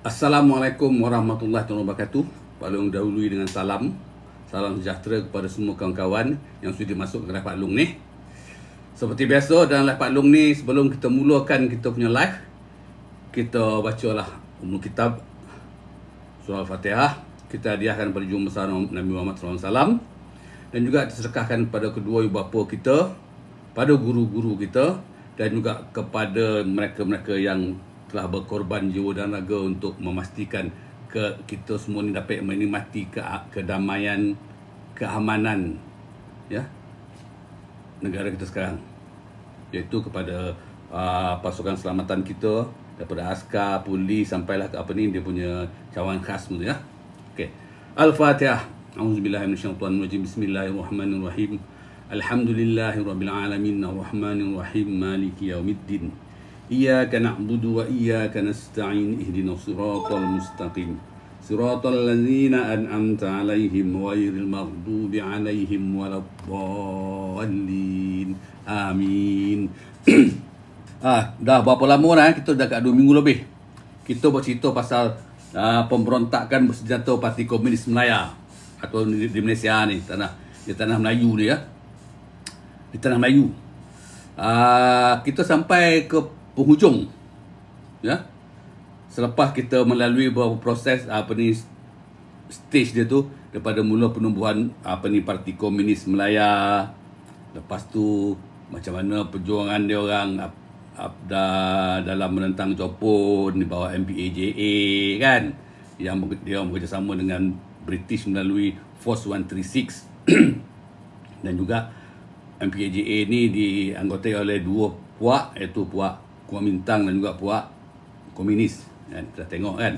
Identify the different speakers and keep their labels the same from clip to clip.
Speaker 1: Assalamualaikum warahmatullahi wabarakatuh. Pak Long dahului dengan salam sejahtera kepada semua kawan-kawan yang sudah masuk ke live Pak Long ni. Seperti biasa dalam live Pak Long ni, sebelum kita mulakan kita punya live, kita bacalah Ummul Kitab Surah Al-Fatihah. Kita hadiahkan pada junjungan besar Nabi Muhammad SAW, dan juga disedekahkan kepada kedua ibu bapa kita, pada guru-guru kita, dan juga kepada mereka-mereka yang telah berkorban jiwa dan raga untuk memastikan kita semua ni dapat menikmati kedamaian, keamanan negara kita sekarang, iaitu kepada pasukan selamatan kita, daripada askar, polis sampailah ke dia punya cawangan khas semua ya. Okey. Al-Fatihah. Auzubillahi minasyaitonirrajim. Bismillahirrahmanirrahim. Alhamdulillahirabbil alamin arrahmanir rahim maliki yaumiddin. Iyyaka na'budu wa iyyaka nasta'in ihdinas siratal mustaqim siratal ladzina an'amta 'alaihim ghairil maghdubi 'alaihim waladdallin. Amin. Dah berapa lama dah kita dah kat 2 minggu lebih. Kita bercerita pasal pemberontakan bersenjata Parti Komunis Melaya atau di Malaysia ni, di tanah Melayu ni ya. Di tanah Melayu. Kita sampai ke penghujung ya, selepas kita melalui beberapa proses stage dia tu, daripada mula penubuhan Parti Komunis Melaya, lepas tu macam mana perjuangan dia orang dalam menentang Jepun di bawah MPAJA kan, yang dia bekerjasama dengan British melalui Force 136 dan juga MPAJA ni dianggotai oleh dua puak, iaitu puak Kuomintang dan juga puak komunis kan, kita tengok kan.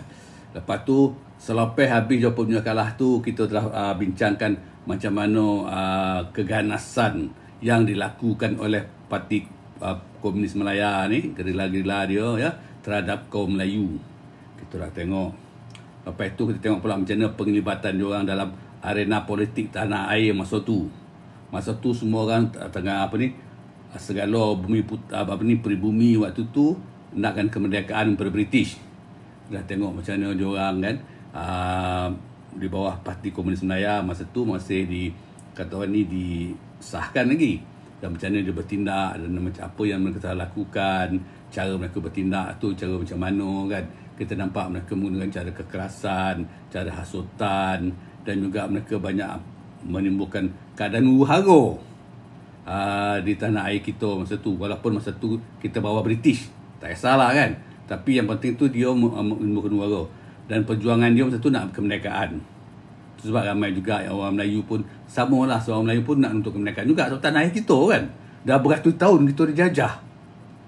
Speaker 1: Lepas tu selepas habis Jepun punya kalah tu, kita telah bincangkan macam mana keganasan yang dilakukan oleh Parti Komunis Melaya ni, gerila-gerila dia ya, terhadap kaum Melayu. Kita dah tengok. Lepas tu kita tengok pula macam mana penglibatan dia orang dalam arena politik tanah air masa tu. Masa tu semua orang tengah segala bumi peribumi waktu tu nakkan kemerdekaan daripada British. Dah tengok macam mana dia orang kan, di bawah Parti Komunis Melaya masa tu masih kata orang ni disahkan lagi, dan macam mana dia bertindak dan macam apa yang mereka telah lakukan, cara mereka bertindak tu cara macam mana kan. Kita nampak mereka menggunakan cara kekerasan, cara hasutan, dan juga mereka banyak menimbulkan keadaan huru-hara di tanah air kita masa tu. Walaupun masa tu kita bawa British, tak kisahlah kan, tapi yang penting tu dia menimbulkan huru-hara, dan perjuangan dia masa tu nak kemerdekaan. Sebab ramai juga orang Melayu pun sama lah, seorang Melayu pun nak untuk kemerdekaan juga, sebab tanah air kita kan dah beratus tahun kita dijajah.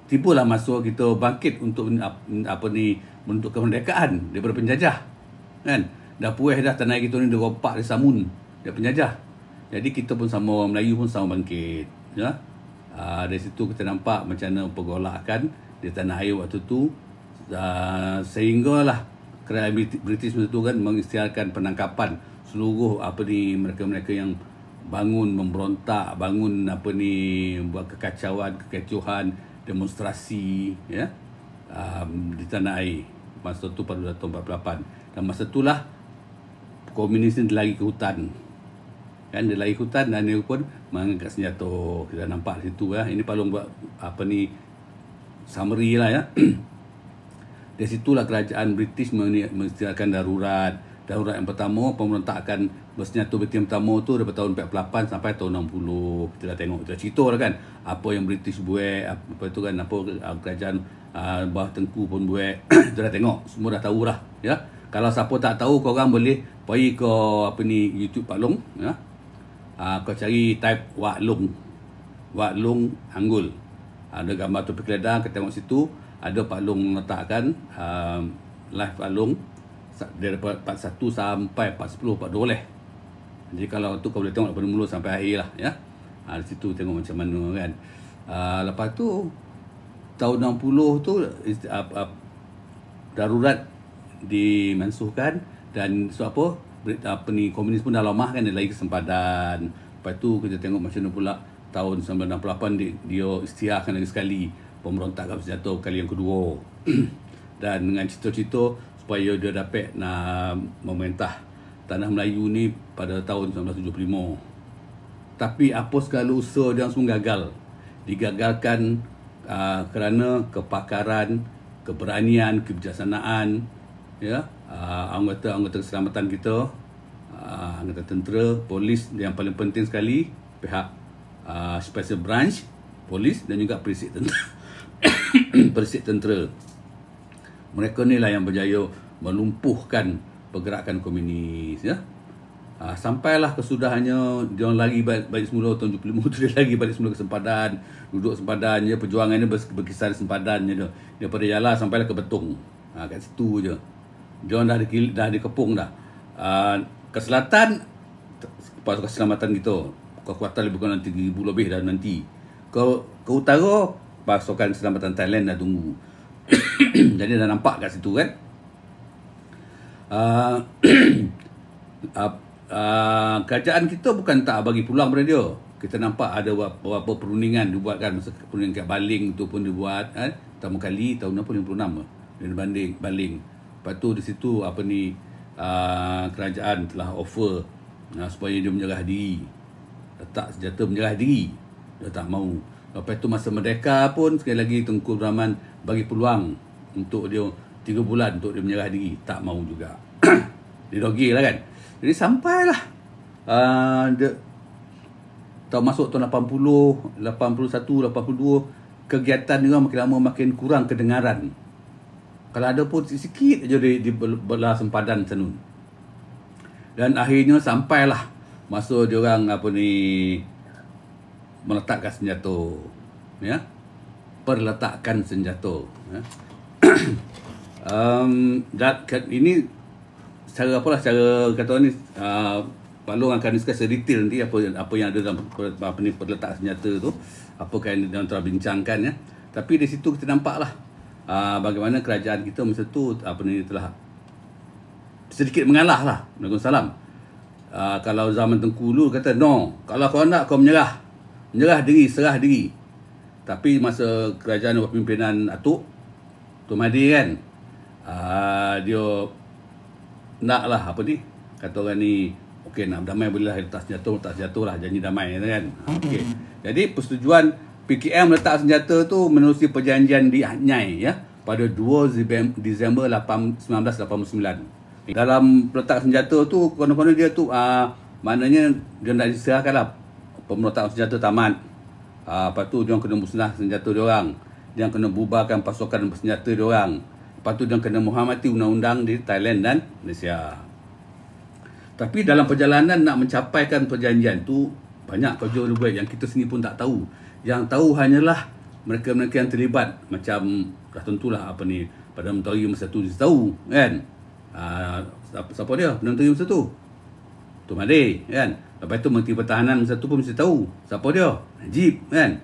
Speaker 1: Tibalah masa kita bangkit untuk untuk kemerdekaan daripada penjajah kan. Dah puas dah tanah air kita ni dirompak, disamun dia penjajah. Jadi kita pun sama, orang Melayu pun sama bangkit ya. Dari situ kita nampak macam mana pergolakan di tanah air waktu tu, sehinggalah kerajaan British waktu tu kan mengisytiharkan penangkapan seluruh mereka-mereka yang bangun memberontak, bangun buat kekacauan, kekecohan, demonstrasi ya, di tanah air masa tu pada tahun 48. Dan masa itulah komunis ni lari ke hutan kan, dia lari hutan dan dia pun mengangkat senjata. Kita nampak di situ ya. Ini Pak Long buat summary lah ya. Dari situlah kerajaan British mengisytiharkan darurat. Darurat yang pertama, pemberontakan bersenjata British pertama tu daripada tahun 48 sampai tahun 60. Kita dah tengok, kita cerita lah kan apa yang British buat, apa tu kan, apa kerajaan bawah Tengku pun buat. Kita dah tengok, semua dah tahu lah ya. Kalau siapa tak tahu, korang boleh pergi ke YouTube Pak Long ya. Kau cari type Wak Long Hanggul, ada gambar topi keledar, kita tengok situ ada Pak Long letakkan live Pak Long daripada part 1 sampai part 10, part 12 boleh. Jadi kalau tu kau boleh tengok daripada mula sampai akhir lah ya. Di situ tengok macam mana kan. Lepas tu tahun 60 tu darurat dimansuhkan, dan sebab apa komunis pun dah lemah kan, dia lagi kesempadan. Lepas tu kita tengok macam mana pula tahun 1968 dia isytiharkan lagi sekali pemberontakan bersenjata kali yang kedua. Dan dengan cerita-cerita supaya dia dapat nak memerintah tanah Melayu ni pada tahun 1975. Tapi apa segala usaha dia semua gagal. Digagalkan kerana kepakaran, keberanian, kebijaksanaan, ya, anggota-anggota keselamatan kita, anggota tentera, polis, yang paling penting sekali pihak Special Branch polis dan juga perisik tentera. Perisik tentera. Mereka ni lah yang berjaya melumpuhkan pergerakan komunis, ya. Sampailah kesudahannya dia orang lagi balik semula tahun 75 tu, dia lagi balik semula ke sempadan, duduk sempadan je, perjuangannya berkisar di sempadan je, daripada Yala sampailah ke Betong. Kat situ je dia orang dah dikepung dah. Ke selatan pasukan keselamatan kita, kekuatan lebih kurang 3,000 lebih dah nanti. Ke utara pasukan keselamatan Thailand dah tunggu. Jadi dah nampak kat situ kan. Kerajaan kita bukan tak bagi peluang pada dia. Kita nampak ada beberapa perundingan dibuatkan, masa perundingan kat Baling tu pun dibuat pertama kali tahun 56 dia Baling. Lepas tu di situ kerajaan telah offer supaya dia menyerah diri, letak senjata menyerah diri. Dia tak mau. Lepas tu masa merdeka pun sekali lagi Tengku Abdul Rahman bagi peluang untuk dia 3 bulan untuk dia menyerah diri, tak mau juga. Dirogi lah kan. Jadi sampailah dia masuk tahun 80, 81, 82, kegiatan dia makin lama makin kurang kedengaran. Kalau ada pun sikit aja di belah sempadan Sanun. Dan akhirnya sampailah masa dia orang meletakkan senjata, ya. Perletakan senjata, ya. Ini secara kata ni Pak Long akan discuss detail nanti apa yang ada dalam perletak senjata tu, apakah yang dalam telah bincangkan, ya. Tapi di situ kita nampaklah bagaimana kerajaan kita masa tu telah sedikit mengalah lah. Waalaikumsalam. Kalau zaman Tengku kata no, kalau kau nak kau menyerah diri, serah diri. Tapi masa kerajaan pimpinan Atuk Mahdi kan, dia naklah kata orang ni, okey nak damai bolehlah, letak senjata lah, janji damai kan. Okey. Jadi persetujuan PKM letak senjata tu menerusi perjanjian di Anyai, ya, pada 2 Disember 1989. Dalam letak senjata tu konon-konon dia tu maknanya dia nak diserahkan lah, pemeletakkan senjata tamat. Lepas tu dia kena musnah senjata dia orang. Dia kena bubarkan pasukan bersenjata dia orang. Lepas tu dia kena menghormati undang-undang di Thailand dan Malaysia. Tapi dalam perjalanan nak mencapaikan perjanjian tu banyak kerja dia buat yang kita sendiri pun tak tahu. Yang tahu hanyalah mereka-mereka yang terlibat. Macam dah tentulah Perdana Menteri masa tu dia tahu kan. Siapa dia Perdana Menteri masa tu? Tun Mahathir kan. Lepas tu Menteri Pertahanan masa tu pun mesti tahu siapa dia, Najib kan.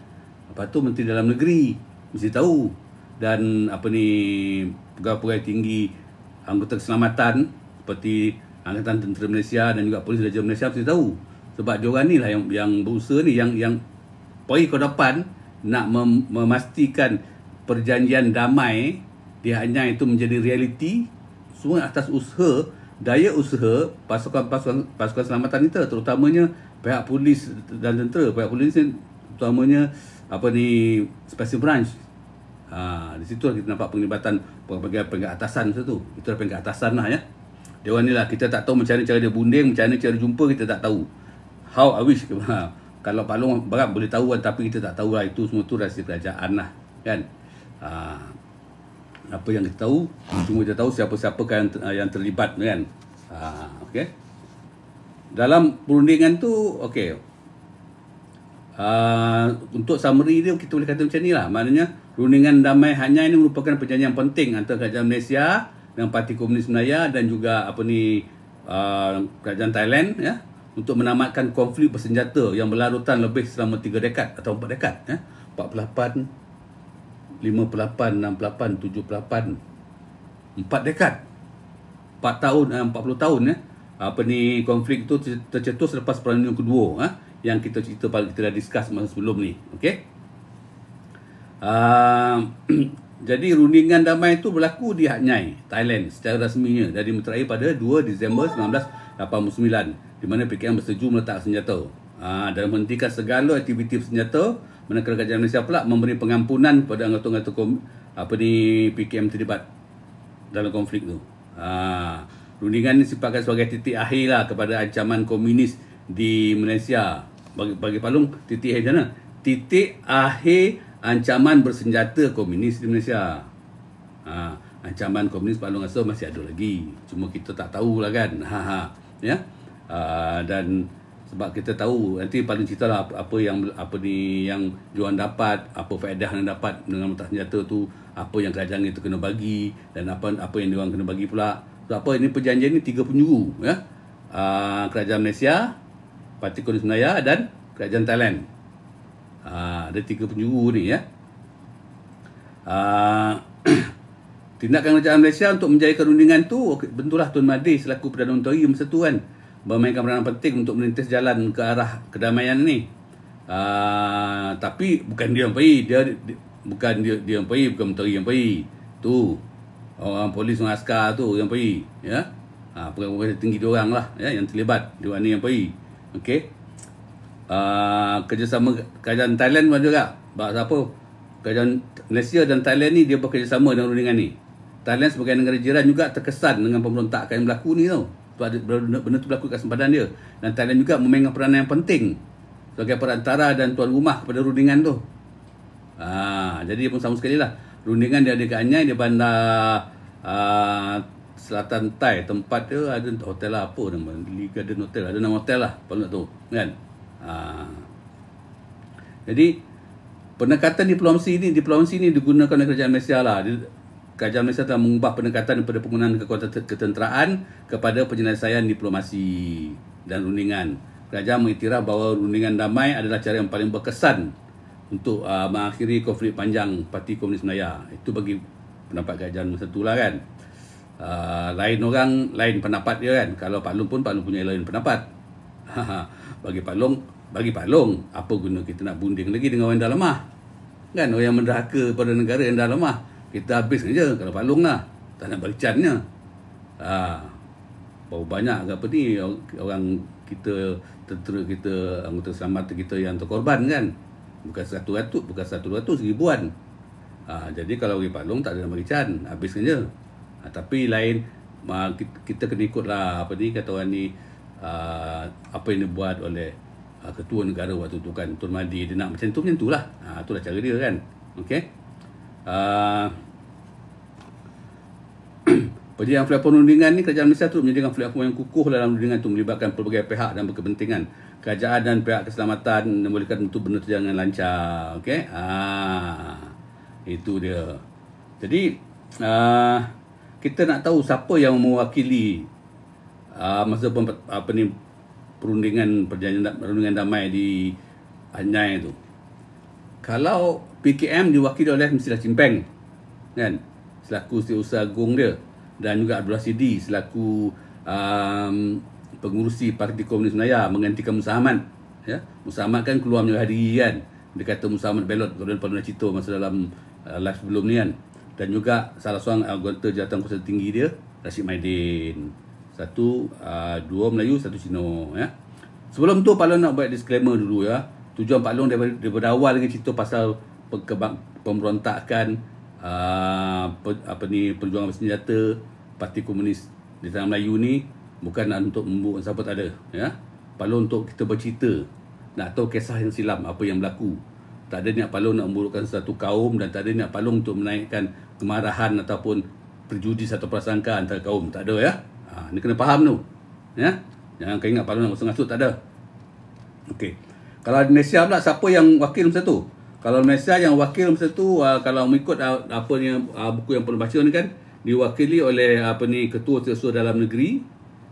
Speaker 1: Lepas tu Menteri Dalam Negeri mesti tahu. Dan pegawai-pegawai tinggi anggota keselamatan seperti Angkatan Tentera Malaysia dan juga Polis Raja Malaysia mesti tahu. Sebab diorang ni lah yang berusaha ni, yang pergi ke depan nak memastikan perjanjian damai di Anyai itu menjadi realiti, semua atas daya usaha pasukan keselamatan kita, terutamanya pihak polis dan tentera. Pihak polis ni terutamanya Special Branch. Di situ kita nampak penglibatan penggak atasan masa tu. Itu penggak atasan lah, ya. Dia orang ni lah kita tak tahu macam mana cara dia bunding, macam mana cara jumpa kita tak tahu. How I wish kalau Pak Long berat boleh tahu kan, tapi kita tak tahu lah. Itu semua tu rahsia kerajaan lah kan. Apa yang kita tahu, cuma kita tahu siapa-siapa yang terlibat kan. Okey. Dalam perundingan tu, okey. Untuk summary dia kita boleh kata macam ni lah. Maknanya perundingan damai Anyai ini merupakan perjanjian penting antara kerajaan Malaysia dengan Parti Komunis Malaya dan juga kerajaan Thailand, ya, untuk menamatkan konflik bersenjata yang berlarutan lebih selama 3 dekad atau 4 dekad, ya. 48, 58, 68, 78, 4 dekad, 40 tahun, ya. Konflik itu tercetus selepas Perang Dunia Kedua, yang kita dah discuss masa sebelum ni. Okey. Jadi rundingan damai itu berlaku di Hat Yai, Thailand secara rasminya dari terakhir pada 2 Disember 1989 di mana PKM bersetuju meletak senjata. Dan menghentikan segala aktiviti senjata, manakala kerajaan Malaysia pula memberi pengampunan kepada anggota-anggota PKM terlibat dalam konflik tu. Rundingan ini sifatkan sebagai titik akhir lah kepada ancaman komunis di Malaysia. Bagi Palung, titik akhir mana? Titik akhir ancaman bersenjata komunis di Malaysia. Ancaman komunis Palung rasa masih ada lagi. Cuma kita tak tahulah kan. Ya. Dan sebab kita tahu nanti Palung ceritalah apa yang Johan dapat, apa faedah yang dapat dengan letak senjata tu, apa yang kerajaan itu kena bagi dan apa yang diorang kena bagi pula. Sebab apa ini perjanjian ni 3 penjuru ya. Kerajaan Malaysia, Parti Komunis Melayu dan kerajaan Thailand. Ada 3 penjuru ni ya. Tindakan kerajaan Malaysia untuk menjayakan rundingan tu, bentuklah Tun Mahathir selaku Perdana Menteri masa tu kan, bermainkan peranan penting untuk merintis jalan ke arah kedamaian ni. Tapi bukan dia yang pergi, bukan dia yang pergi, bukan menteri yang pergi. Tu orang polis, orang askar tu yang pergi ya. Pegawai tinggi diorang lah ya yang terlibat, diorang ni yang pergi. Okey. Kerjasama kerajaan Thailand pun juga. Sebab apa? Kerajaan Malaysia dan Thailand ni dia bekerjasama dengan rundingan ni. Thailand sebagai negara jiran juga terkesan dengan pemberontakan yang berlaku ni tau. Sebab benda tu berlaku kat sempadan dia. Dan Thailand juga memainkan peranan yang penting sebagai perantara dan tuan rumah kepada rundingan tu. Jadi dia pun sama sekali lah. Rundingan dia ada kat Anyai, di bandar Selatan Thai. Tempat dia ada hotel lah, apa nama, Lee Garden Hotel. Ada nama hotel lah, kalau nak tahu kan. Jadi pendekatan diplomasi ni digunakan oleh kerajaan Malaysia lah. Kerajaan Malaysia telah mengubah pendekatan daripada penggunaan kekuatan ketenteraan kepada penyelesaian diplomasi dan rundingan. Kerajaan mengiktiraf bahawa rundingan damai adalah cara yang paling berkesan untuk mengakhiri konflik panjang Parti Komunis Melayu. Itu bagi pendapat kerajaan masa tu lah kan. Lain orang, lain pendapat dia kan. Kalau Pak Long pun, Pak Long punya lain pendapat. Bagi Pak Long, apa guna kita nak bunding lagi dengan orang yang dah lemah? Kan, orang yang menderhaka pada negara yang dah lemah, kita habis saja kalau Pak Long lah. Tak nak balicannya. Berapa banyak apa ni orang kita, tentera kita, anggota selamat kita yang terkorban kan. Bukan 100, bukan 100, ribuan. Jadi kalau bagi Pak Long tak ada nak balican, habis saja. Tapi lain, kita kena ikutlah apa ni kata orang ni, apa yang dibuat oleh ketua negara waktu tu kan, Tun Mahathir. Dia nak macam tu lah. Itulah cara dia kan. Okey. Perjanjian platform rundingan ni, kerajaan Malaysia terus menyediakan platform yang kukuh dalam rundingan itu, melibatkan pelbagai pihak dan berkepentingan. Kerajaan dan pihak keselamatan membolehkan untuk benda tu jangan lancar. Okey. Itu dia. Jadi kita nak tahu siapa yang mewakili masa perundingan perundingan damai di Anyai tu. Kalau PKM diwakili oleh Mestilah Chimpeng kan, selaku Setiausaha Agung dia, dan juga Abdullah Sidi selaku pengurusi Parti Komunis Melayu menggantikan Musa Ahmad ya. Musa Ahmad kan keluar menyuruh kan, dia kata Musa Ahmad belot, kalau dia pernah cerita masa dalam live sebelum ni kan. Dan juga salah seorang anggota jawatan kuasa tinggi dia, Rashid Maidin. Satu, dua Melayu, satu Cina ya. Sebelum tu Pak Long nak buat disclaimer dulu ya. Tujuan Pak Long daripada awal lagi cerita pasal pemberontakan perjuangan bersenjata Parti Komunis di tanah Melayu ni bukan untuk membuat siapa tak ada ya. Pak Long untuk kita bercerita, nak tahu kisah yang silam apa yang berlaku. Tak ada niat Pak Long nak memburukkan satu kaum, dan tak ada niat Pak Long untuk menaikkan kemarahan ataupun perjudi satu prasangka antara kaum. Tak ada ya. Ni kena faham tu ya. Jangan kau ingat Pak Long nak ngasut, tak ada. Okey. Kalau di Malaysia pula, siapa yang wakil masa tu? Kalau Malaysia yang wakil masa tu, kalau mengikut apa yang buku yang perlu baca ni kan, diwakili oleh Ketua Setiausaha Dalam Negeri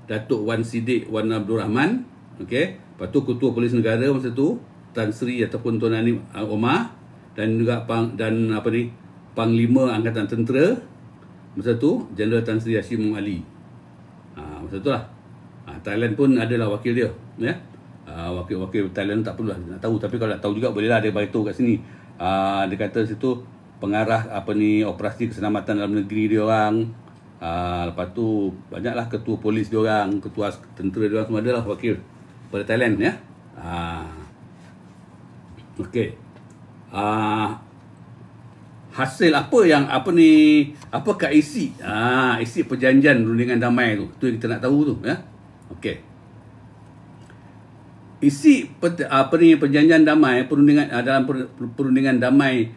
Speaker 1: Datuk Wan Siddiq Wan Abdul Rahman. Okey. Lepas tu Ketua Polis Negara masa tu Tan Sri ataupun Tuan Ani Omar, dan juga Panglima Angkatan Tentera masa tu Jeneral Tan Sri Hashim Ali. Masa tu lah. Thailand pun adalah wakil dia ya. Wakil-wakil Thailand tak perlu lah nak tahu, tapi kalau nak tahu juga boleh lah dia beritahu kat sini. Dia kata situ pengarah operasi keselamatan dalam negeri dia orang. Lepas tu banyaklah ketua polis dia orang, ketua tentera dia orang semua adalah wakil pada Thailand ya. Okey. Hasil apakah isi isi perjanjian perundingan damai tu? Tu yang kita nak tahu tu ya. Okey. Isi perjanjian damai dalam perundingan damai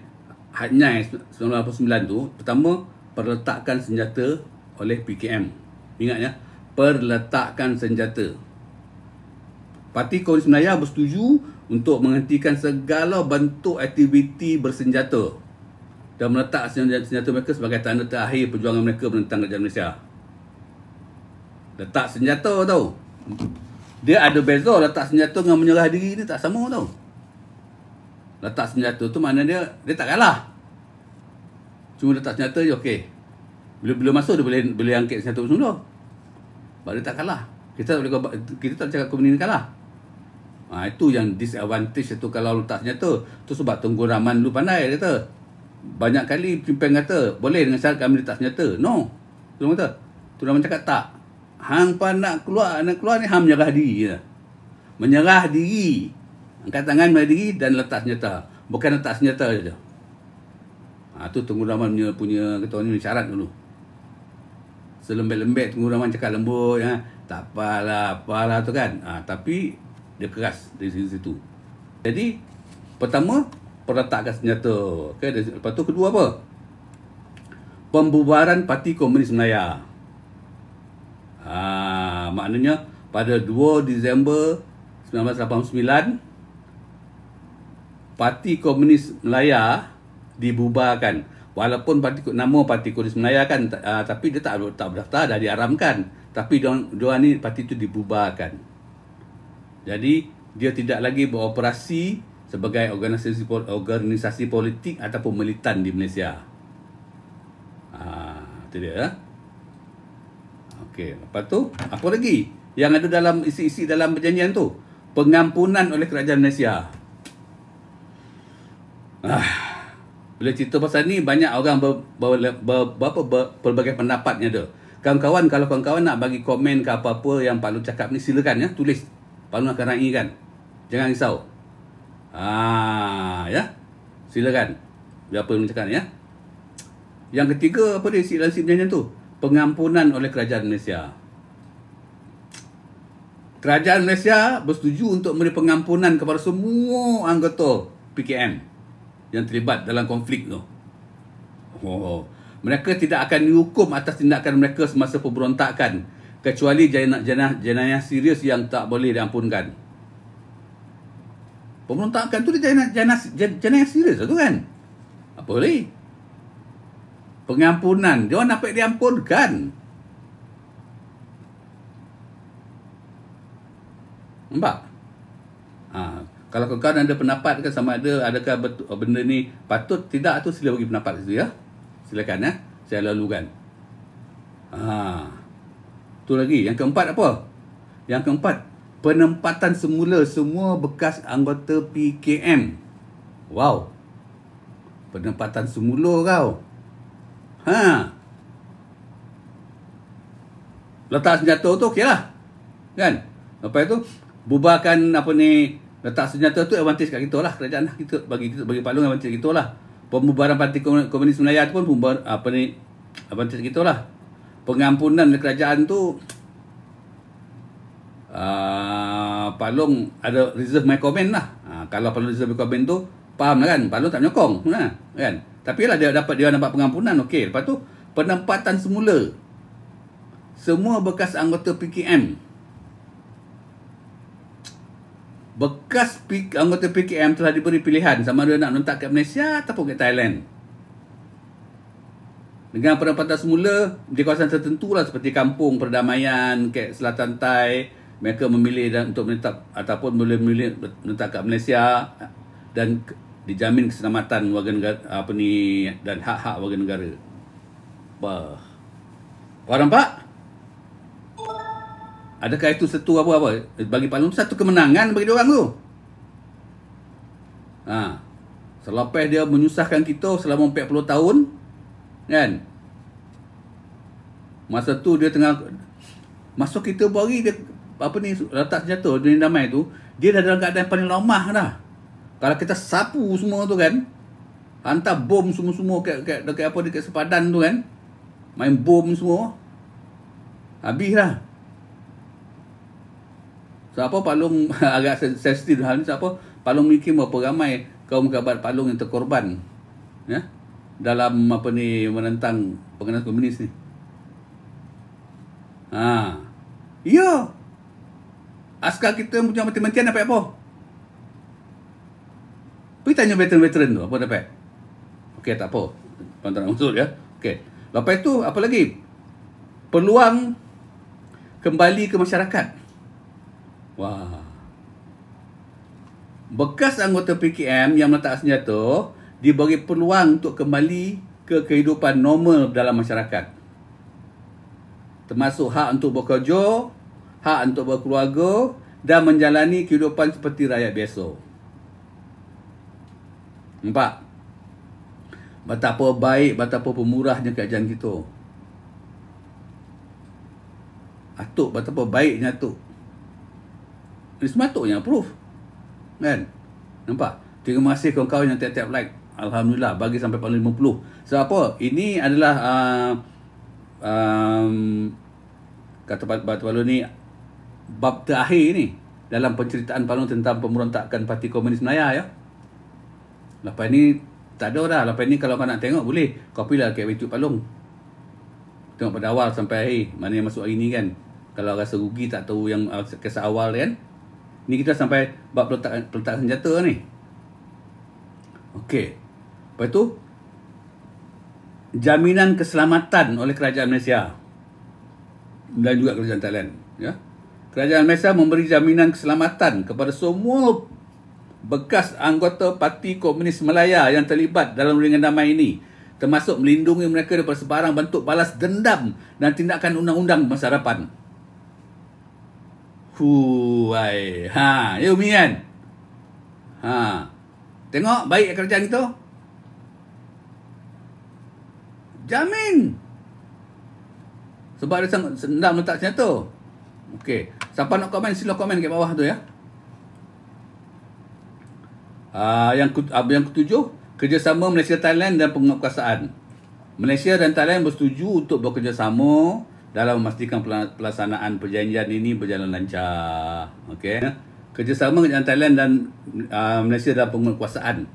Speaker 1: Hanyai 1989 tu, pertama perletakan senjata oleh PKM. Ingat ya, perletakan senjata. Parti Komunis Melayu bersetuju untuk menghentikan segala bentuk aktiviti bersenjata dan meletak senjata mereka sebagai tanda terakhir perjuangan mereka menentang kerajaan Malaysia. Letak senjata tau. Dia ada beza letak senjata dengan menyerah diri ni, tak sama tau. Letak senjata tu makna dia tak kalah. Cuma letak senjata je okey. Bila masuk dia boleh angkat senjata semula. Sebab dia tak kalah. Kita tak cakap komunis kalah. Itu yang disadvantage tu kalau letak senjata. Tu sebab Tunku Rahman dulu pandai dia kata. Banyak kali pimpin kata boleh dengan syarat kami letak senjata. No. Tu kata. Tu Rahman cakap tak. Hang nak keluar ni hang menyerah diri je. Menyerah diri. Angkat tangan menyerah diri dan letak senjata. Bukan letak senjata je. Tu Tunku Rahman punya kata ni syarat dulu. Selembek-lembek Tunku Rahman cakap lembut ya. Tak apalah tu kan. Tapi dia keras dari situ. Jadi pertama perletakan senjata. Okay. Lepas tu kedua apa? Pembubaran Parti Komunis Melayu. Maknanya pada 2 Disember 1989 Parti Komunis Melayu dibubarkan. Walaupun nama Parti Komunis Melayu kan, tapi dia tak berdaftar, dah diharamkan. Tapi dia ni parti tu dibubarkan. Jadi dia tidak lagi beroperasi sebagai organisasi politik ataupun militan di Malaysia. Itu dia. Okey, lepas tu apa lagi yang ada dalam isi-isi dalam perjanjian tu? Pengampunan oleh kerajaan Malaysia. Bila cerita pasal ni banyak orang pelbagai pendapatnya ada. Kawan-kawan, kalau kawan-kawan nak bagi komen ke apa-apa yang Pak Long cakap ni, silakan ya, tulis. Pak Long akan raikan. Jangan risau. Ya. Silakan. Biar apa yang cakap ni ya. Yang ketiga apa dia isi dalam perjanjian tu? Pengampunan oleh kerajaan Malaysia. Kerajaan Malaysia bersetuju untuk memberi pengampunan kepada semua anggota PKM yang terlibat dalam konflik tu. Mereka tidak akan dihukum atas tindakan mereka semasa pemberontakan kecuali jenayah serius yang tak boleh diampunkan. Pemberontakan tu dia jenayah serius tu kan. Apa boleh? Pengampunan, dia orang dapat diampunkan. Nampak? Kalau kawan-kawan ada pendapat ke sama adakah betul benda ni patut tidak, tu sila bagi pendapat situ ya. Silakan ya. Saya lalukan. Tu lagi. Yang keempat apa? Yang keempat, penempatan semula semua bekas anggota PKM. Wow. Penempatan semula kau. Letak senjata tu okeylah. Kan? Lepas tu bubarkan letak senjata tu advantage kat kita lah, kerajaan lah. Bagi Pak Long advantage kita lah. Pembubaran Parti Komunis Melayu tu pun advantage kita lah. Pengampunan kerajaan tu Pak Long ada reserve my comment lah. Kalau Pak Long reserve my comment tu faham lah kan, Pak Long tak menyokong kan. Tapi lah dia dapat pengampunan. Okey. Lepas tu penempatan semula semua bekas anggota PKM. Bekas anggota PKM telah diberi pilihan sama ada nak menetap kat Malaysia ataupun kat Thailand. Dengan penempatan semula di kawasan tertentu lah seperti Kampung Perdamaian, kat Selatan Thai, mereka memilih untuk menetap ataupun boleh memilih menetap kat Malaysia dan dijamin keselamatan warga negara dan hak-hak warga negara. Kau nampak? Adakah itu satu bagi Pak Long satu kemenangan bagi diorang tu? Selepas dia menyusahkan kita selama 40 tahun, kan? Masa tu dia tengah masuk kita bagi dia apa ni letak senjata dunia damai tu, dia dah dalam keadaan paling lemah dah. Kalau kita sapu semua tu kan, hantar bom semua-semua dekat apa dekat sepadan tu kan, main bom semua, habis lah. Siapa Palung agak sensitif hal ni, siapa Palung mikir berapa ramai kaum kerabat Palung yang terkorban ya dalam apa ni menentang pengenalan komunis ni. Ya. Askar kita punya mati-matian dapat apa? Pergi tanya veteran-veteran tu apa dapat. Okey, tak apa. Tuan-tuan nak masuk ya. Okey. Lepas tu apa lagi? Peluang kembali ke masyarakat. Wah. Bekas anggota PKM yang meletak senjata diberi peluang untuk kembali ke kehidupan normal dalam masyarakat. Termasuk hak untuk bekerja, hak untuk berkeluarga dan menjalani kehidupan seperti rakyat biasa. Nampak? Betapa baik, betapa pemurahnya kerajaan kita. Atuk, betapa baiknya Atuk. Ini sepatutnya approve. Kan? Nampak? Terima kasih kawan-kawan yang tiap-tiap like. Alhamdulillah, bagi sampai 50. Sebab apa? Ini adalah kata Batu Palung ni bab terakhir ni dalam penceritaan Palung tentang pemberontakan Parti Komunis Melayu ya. Lepas ni tak ada dah. Lepas ni kalau kau nak tengok boleh kau pilih kat YouTube Palung. Tengok pada awal sampai akhir. Mana yang masuk hari ni kan. Kalau rasa rugi tak tahu yang kisah awal kan. Ni kita sampai bab peletakan senjata ni. Okey. Lepas tu jaminan keselamatan oleh kerajaan Malaysia dan juga kerajaan Thailand ya. Kerajaan Malaysia memberi jaminan keselamatan kepada semua bekas anggota Parti Komunis Malaya yang terlibat dalam ringan damai ini, termasuk melindungi mereka daripada sebarang bentuk balas dendam dan tindakan undang-undang masa hadapan. Ya Umi kan? Tengok baik kerajaan kita. Jamin. Sebab dia senang letak senjata. Okey. Siapa nak komen, sila komen kat bawah tu ya. Yang ketujuh, kerjasama Malaysia-Thailand dan penguatkuasaan. Malaysia dan Thailand bersetuju untuk bekerjasama dalam memastikan pelaksanaan perjanjian ini berjalan lancar. Okey. Kerjasama dengan Thailand dan Malaysia dalam penguatkuasaan.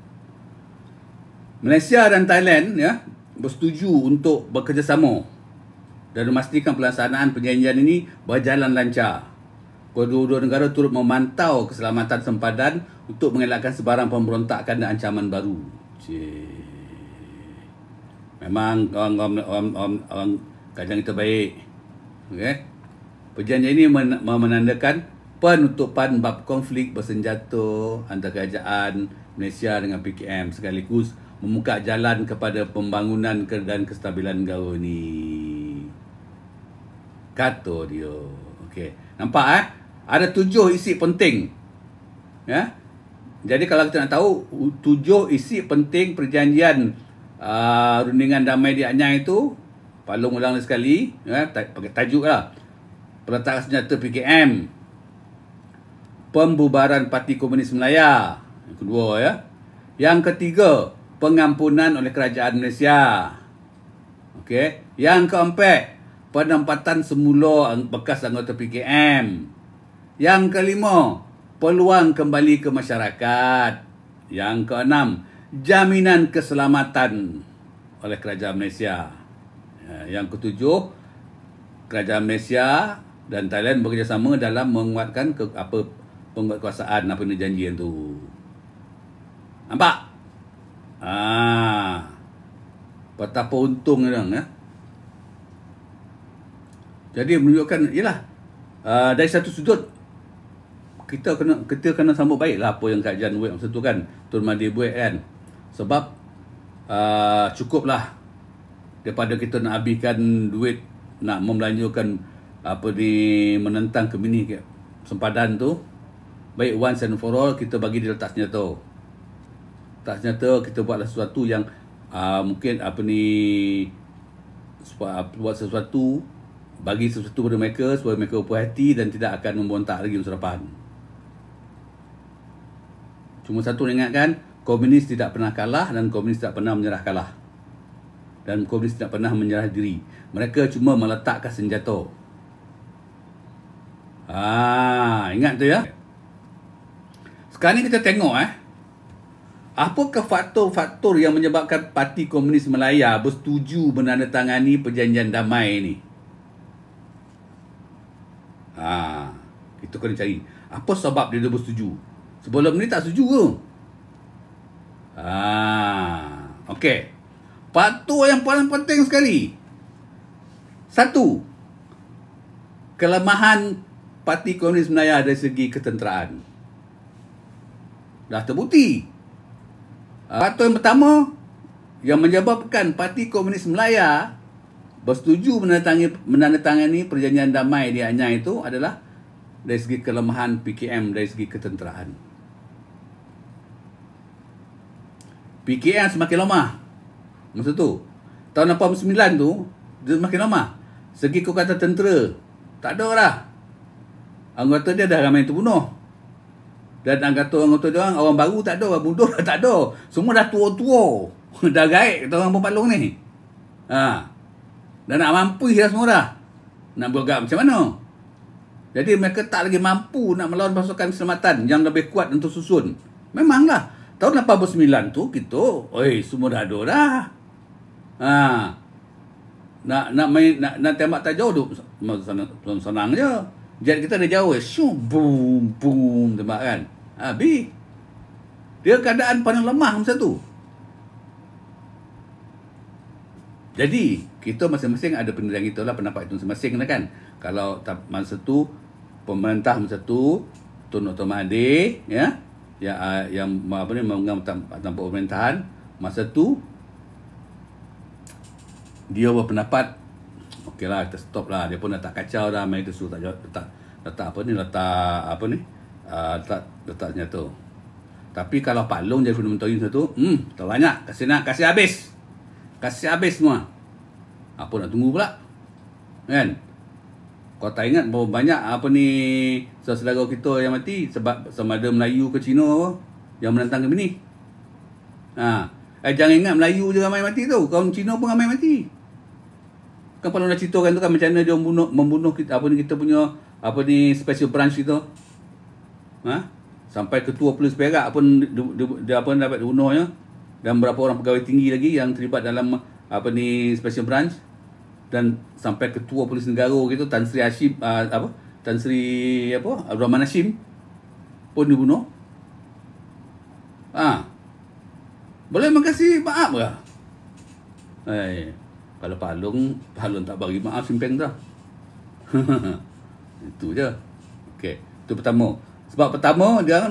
Speaker 1: Malaysia dan Thailand ya bersetuju untuk bekerjasama dan memastikan pelaksanaan perjanjian ini berjalan lancar. Kedua-dua negara turut memantau keselamatan sempadan untuk mengelakkan sebarang pemberontakan dan ancaman baru. Memang orang kerajaan kita baik. Okey. Perjanjian ini menandakan penutupan bab konflik bersenjata antara kerajaan Malaysia dengan PKM sekaligus membuka jalan kepada pembangunan dan kestabilan negara ni. Kata dia. Okey. Nampak Ada 7 isi penting. Ya. Jadi kalau kita nak tahu 7 isi penting perjanjian rundingan damai di Anyang itu, Palung ulang sekali, ya, pakai tajuk lah. Peletakan senjata PKM. Pembubaran Parti Komunis Malaya. Yang kedua ya. Yang ketiga, pengampunan oleh kerajaan Malaysia. Okey. Yang keempat, penempatan semula bekas anggota PKM. Yang kelima, peluang kembali ke masyarakat. Yang keenam, jaminan keselamatan oleh kerajaan Malaysia. Yang ketujuh, kerajaan Malaysia dan Thailand bekerjasama dalam menguatkan penguatkuasaan apa ni janjian tu. Nampak? Betapa untungnya ya. Jadi menunjukkan ialah dari satu sudut kita kena sambut baiklah apa yang kerajaan buat masa tu kan, Tun Mahathir buat kan. Sebab cukuplah daripada kita nak habiskan duit nak membelanjakan apa ni menentang kemini sempadan tu, baik once and for all kita bagi dia letak senjata. Tak senjata kita buatlah sesuatu yang mungkin buat sesuatu, bagi sesuatu kepada mereka supaya mereka berpuas hati dan tidak akan memberontak lagi masa depan. Cuma satu ingatkan, komunis tidak pernah kalah dan komunis tidak pernah menyerah kalah. Dan komunis tidak pernah menyerah diri. Mereka cuma meletakkan senjata. Ingat tu ya. Sekarang ni kita tengok apakah faktor-faktor yang menyebabkan Parti Komunis Malaya bersetuju menandatangani perjanjian damai ni? Kita kena cari apa sebab dia bersetuju. Sebelum ni tak setuju ke? Okey. Faktor yang paling penting sekali. Satu, kelemahan Parti Komunis Malaya dari segi ketenteraan. Dah terbukti. Faktor yang pertama yang menyebabkan Parti Komunis Malaya bersetuju menandatangani perjanjian damai di Anyar itu adalah dari segi kelemahan PKM, dari segi ketenteraan. PKM semakin lemah masa tu. Tahun 89 tu dia semakin lemah. Segi kekuatan tentera tak ada dah. Anggota dia dah ramai terbunuh. Dan anggota dia orang baru tak ada, orang muda tak ada. Semua dah tua-tua. Dah gaib kata orang Pembalung ni. Dan nak mampu dah semua dah. Nak bergerak macam mana? Jadi mereka tak lagi mampu nak melawan pasukan keselamatan yang lebih kuat untuk susun. Memanglah. Tahun 89 tu kita, semua dah ada dah. Nak tembak tak jauh tu senang je. Jet kita dah jauh, boom boom tembak kan. Habis. Dia keadaan paling lemah masa tu. Jadi kita masing-masing ada penilaian kita lah, pendapat itu masing-masing lah kan. Kalau masa tu pemerintah masa tu Tun Dr. Mahathir yang memegang tampuk pemerintahan masa tu, dia berpendapat okeylah kita stop lah, dia pun dah tak kacau dah, main tu suruh letak senjata. Tapi kalau Pak Long jadi Perdana Menteri masa tu, tak banyak, kasih habis semua. Apa nak tunggu pula? Kan? Kau tak ingat berapa banyak saudara kita yang mati sebab sama ada Melayu ke Cina yang menentang kami ni. Jangan ingat Melayu je ramai mati tu, kaum Cina pun ramai mati. Kan kalau nak ceritakan tu kan macam mana dia membunuh kita, kita punya special branch kita. Sampai ketua polis Perak pun dia dapat dibunuhnya, dan berapa orang pegawai tinggi lagi yang terlibat dalam special branch, dan sampai ketua polis negara gitu Tan Sri Hashim Abdul Rahman Hashim pun dibunuh. Boleh makasih maaf ke? Kalau Pak Long tak bagi maaf, simpeng dah. Itu je. Okey, itu pertama. Sebab pertama dia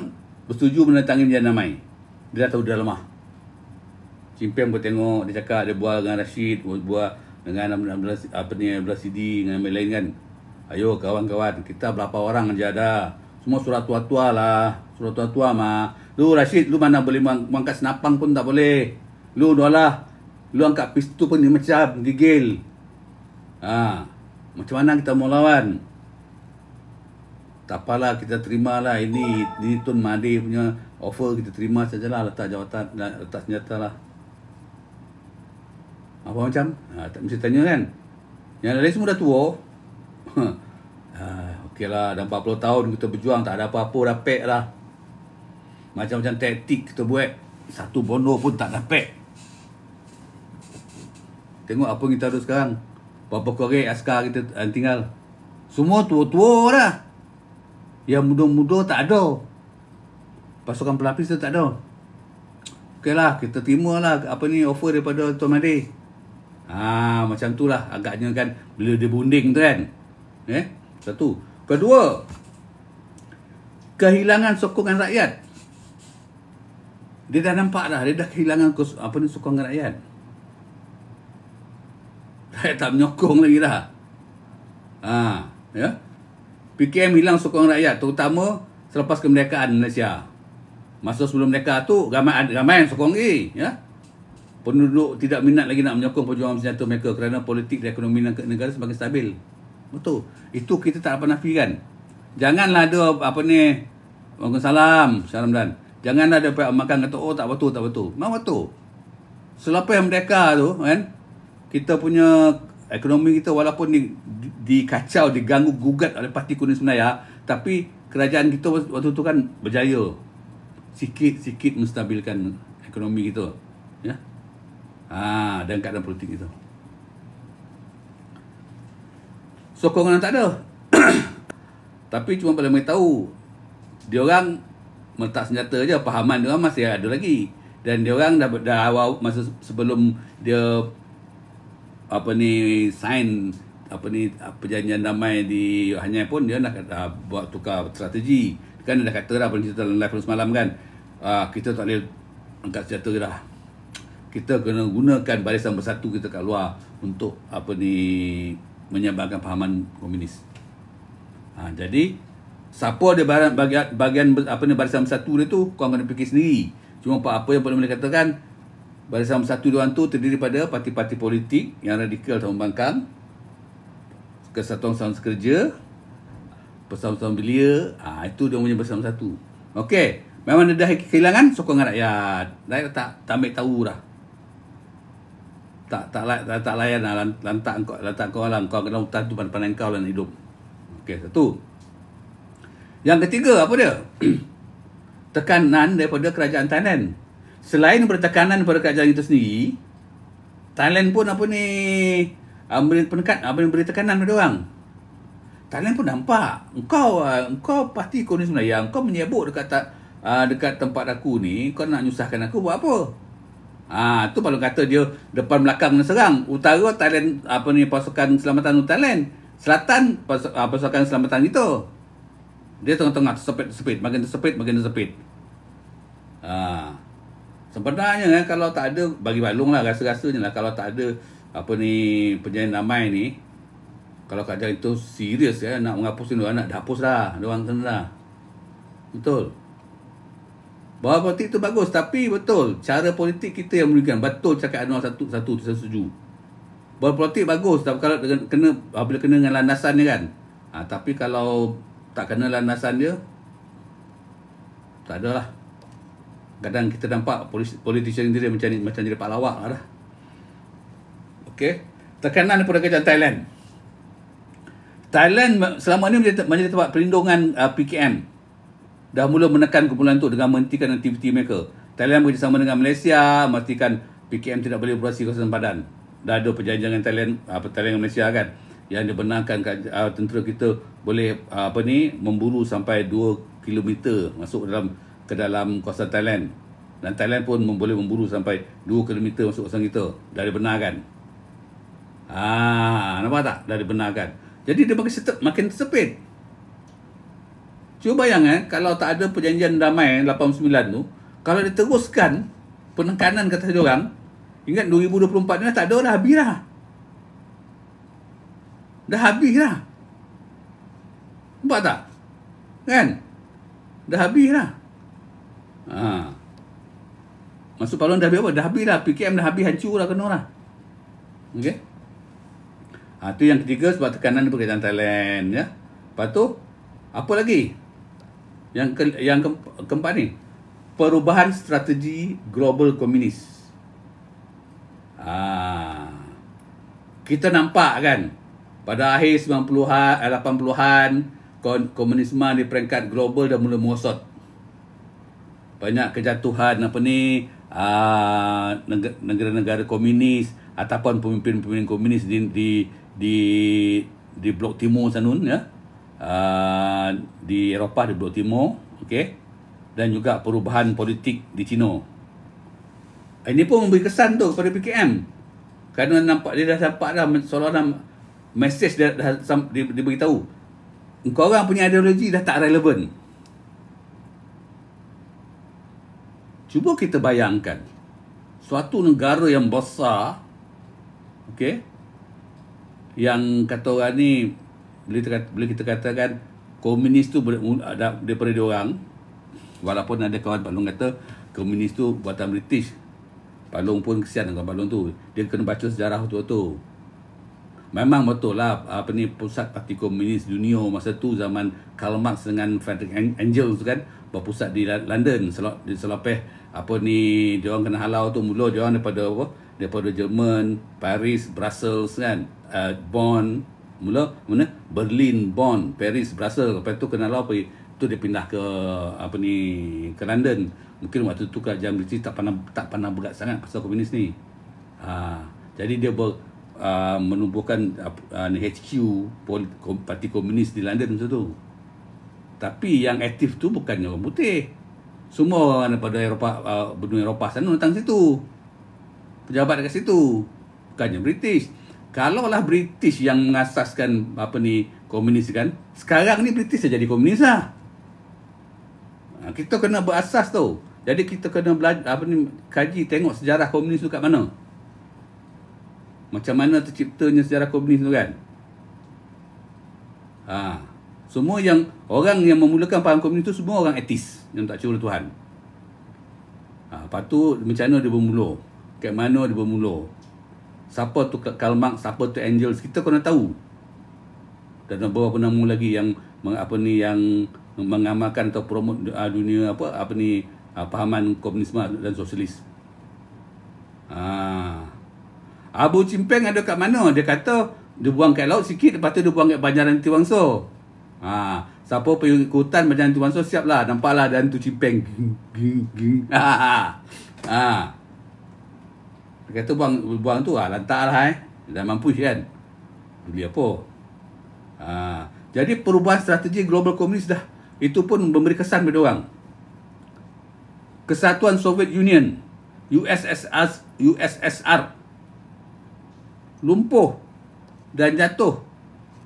Speaker 1: bersetuju menandatangani perjanjian damai. Dia dah tahu dia lemah. Simpeng pun tengok, dia cakap dia bual dengan Rashid, bual dengan Abdullah Sidi dengan yang lain kan. Ayo kawan-kawan, kita berapa orang aja dah. Semua surat tua-tua lah. Surat tua-tua mah. Lu Rashid, lu mana boleh mengangkat senapang pun tak boleh. Lu doalah. Lu angkat pistol pun dia macam gigil. Macam mana kita mau lawan? Tak apalah, kita terimalah. Ini Tun Mahathir punya offer, kita terima sajalah, letak jawatan, letak senjata lah. Apa macam? Tak mesti tanya kan. Yang lain semua dah tua. Okeylah, dah 40 tahun kita berjuang, tak ada apa-apa, dah pack lah. Macam-macam taktik kita buat, satu bono pun tak dapat. Tengok apa kita ada sekarang. Berapa korek askar kita tinggal. Semua tua-tua dah. Yang muda-muda tak ada. Pasukan pelapis tu tak ada. Okeylah, kita terimalah offer daripada Tuan Mahathir. Macam tu lah agaknya kan, bila dia bunding tu kan. Satu. Kedua, kehilangan sokongan rakyat. Dia dah nampak dah, dia dah kehilangan sokongan rakyat. Rakyat tak menyokong lagi dah. PKM hilang sokongan rakyat, terutama selepas kemerdekaan Malaysia. Masa sebelum mereka tu ramai yang sokong lagi, ya. Penduduk tidak minat lagi nak menyokong perjuangan senjata mereka kerana politik dan ekonomi negara semakin stabil. Betul. Itu kita tak apa nafikan. Janganlah ada Waalaikumsalam, Syah Ramdan. Janganlah ada pihak makan kata tak betul. Memang betul. Selepas mereka tu kan, kita punya ekonomi kita walaupun dikacau, diganggu gugat oleh Parti Komunis Melayu, tapi kerajaan kita waktu tu kan berjaya sikit-sikit menstabilkan ekonomi kita, ya. Dan keadaan politik itu. Sokongan tak ada. Tapi cuma boleh tahu dia orang meletak senjata je, pahaman dia orang masih ada lagi. Dan dia orang dah awal masa sebelum dia sign perjanjian damai di Hanyai pun dia dah buat tukar strategi. Kan dia dah kata dah pada live semalam kan, kita tak boleh angkat senjata dah. Kita kena gunakan Barisan Bersatu kita kat luar untuk menyebarkan pahaman komunis. Jadi siapa dia bagian Barisan Bersatu dia tu, kau kena fikir sendiri. Cuma apa yang boleh katakan, Barisan Bersatu diorang tu terdiri pada parti-parti politik yang radikal atau membangkang, Kesatuan Sekerja, Persatuan Belia. Itu dia punya Barisan Bersatu. Okey, memang dia dah kehilangan sokongan rakyat. Rakyat tak ambil tahu dah. Tak layan lah, lantak kau lah, kau kena hutan tu pandang kau lah hidup. Okey, satu. Yang ketiga apa dia? Tekanan daripada kerajaan Thailand. Selain daripada tekanan daripada kerajaan itu sendiri, Thailand pun beri tekanan pada orang. Thailand pun nampak, engkau Parti Komunis Melayu, engkau menyebut dekat tempat aku ni, kau nak nyusahkan aku buat apa? Tu kalau kata dia depan belakang serang. Utara Thailand pasukan keselamatan Thailand, selatan pasukan keselamatan kita. Dia tengah-tengah tersepit, makin tersepit. Sebenarnya kalau tak ada, bagi balung lah rasa-rasanya lah, kalau tak ada perjanjian damai ni, kalau kerajaan itu serius nak menghapusin dia, nak hapus dah, dia orang kena dah. Betul. Bahawa politik tu bagus, tapi betul cara politik kita yang merugikan. Betul cakap Anwar satu saya setuju. Bahawa politik bagus, tapi kalau bila kena dengan landasan dia kan. Tapi kalau tak kena landasan dia, tak ada lah. Kadang kita nampak politician dia macam jadi pak lawak lah dah. Okey. Tekanan daripada kerajaan Thailand. Thailand selama ni menjadi tempat perlindungan PKM. Dah mula menekan kumpulan itu dengan menghentikan aktiviti mereka. Thailand bekerjasama dengan Malaysia memastikan PKM tidak boleh beroperasi di kawasan padan. Dah ada perjanjian dengan Thailand dengan Malaysia kan, yang dibenarkan tentera kita boleh memburu sampai 2 km masuk ke dalam kawasan Thailand. Dan Thailand pun boleh memburu sampai 2 km masuk kawasan kita. Dah dibenarkan. Nampak tak? Dah dibenarkan. Jadi dia makin tersepit. Cuba bayangkan kalau tak ada perjanjian damai 89 tu, kalau diteruskan penekanan kata dia orang, ingat 2024 ni tak ada dah, habis dah. Dah habis dah. Nampak tak? Kan? Dah habis dah. Masuk paluan dah habis apa? Dah habis dah. PKM dah habis, hancur dah, kena lah. Okey? Itu yang ketiga sebab tekanan berkaitan Thailand, ya. Lepas tu apa lagi? Yang keempat ni, perubahan strategi global komunis. Kita nampak kan, pada akhir 90-an, 80-an, komunisme di peringkat global dah mula merosot. Banyak kejatuhan negara-negara komunis ataupun pemimpin-pemimpin komunis di blok timur sanun, ya. Di Eropah, di blok timur, okey, dan juga perubahan politik di China. Ini pun memberi kesan tu kepada PKM, kerana nampak dia dah nampak dah seolah-olah mesej dia beritahu engkau orang punya ideologi dah tak relevan. Cuba kita bayangkan suatu negara yang besar, okey, yang kata orang ni, boleh kita katakan komunis tu daripada diorang, Walaupun ada kawan Pak Long kata komunis tu buatan British. Pak Long pun kesian dengan Pak Long tu. Dia kena baca sejarah tu. Memang betul lah pusat parti komunis dunia masa tu zaman Karl Marx dengan Friedrich Engels kan berpusat di London. Selepas dia orang kena halau tu, mula dia orang daripada Jerman, Paris, Brussels kan, Bonn, mana Berlin, Bonn, Paris, Brussels. Lepas tu kena halau tu dia pindah ke ke London. Mungkin waktu tu kerajaan British tak pernah berat sangat pasal komunis ni. Jadi dia menubuhkan HQ parti komunis di London masa tu. Tapi yang aktif tu bukannya orang putih. Semua orang daripada Eropah, benua Eropah sana datang situ. Pejabat dekat situ. Bukannya British. Kalaulah British yang mengasaskan komunis kan, sekarang ni British dah jadi komunis lah. Kita kena berasas tu. Jadi kita kena belajar kaji tengok sejarah komunis tu kat mana. Macam mana terciptanya sejarah komunis tu kan. Semua orang yang memulakan faham komunis tu semua orang etis yang tak percaya Tuhan. Lepas tu macam mana dia bermula? Kat mana dia bermula? Siapa tu Karl Marx, siapa tu Engels, kita kena tahu. Dan beberapa nama lagi yang yang mengamalkan atau promote dunia pahaman komunisme dan sosialis. Abu Chimpeng ada kat mana? Dia kata dia buang kat laut sikit, lepas tu dia buang kat Banjaran Tiwangso. Siapa pergi ke hutan Banjaran Tiwangso, siaplah, nampaklah ada hantu Chimpeng. Dia kata buang tu lantaklah dah mampu kan. Beli apa? Jadi perubahan strategi global komunis dah itu pun memberi kesan pada orang. Kesatuan Soviet Union, USSR lumpuh dan jatuh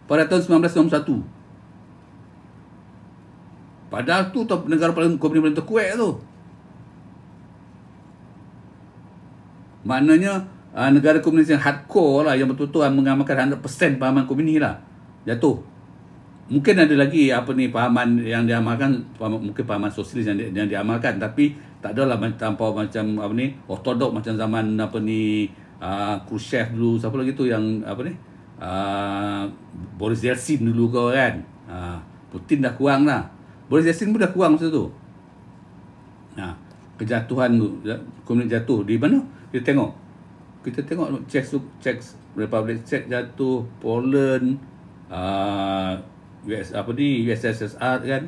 Speaker 1: pada tahun 1991. Padahal tu negara paling komunis paling terkuat tu. Maknanya negara komunis yang hardcore lah, yang betul-betul mengamalkan 100% pahaman komunis lah, jatuh. Mungkin ada lagi pahaman yang diamalkan, mungkin pahaman sosialis yang diamalkan, tapi tak adalah macam ortodok macam zaman Khrushchev dulu, siapa lagi tu yang Boris Yeltsin dulu kau kan. Putin dah kurang lah. Boris Yeltsin pun dah kurang masa tu. Kejatuhan komunis jatuh di mana? Kita tengok Czech Republic Czech jatuh, Poland, USSR kan.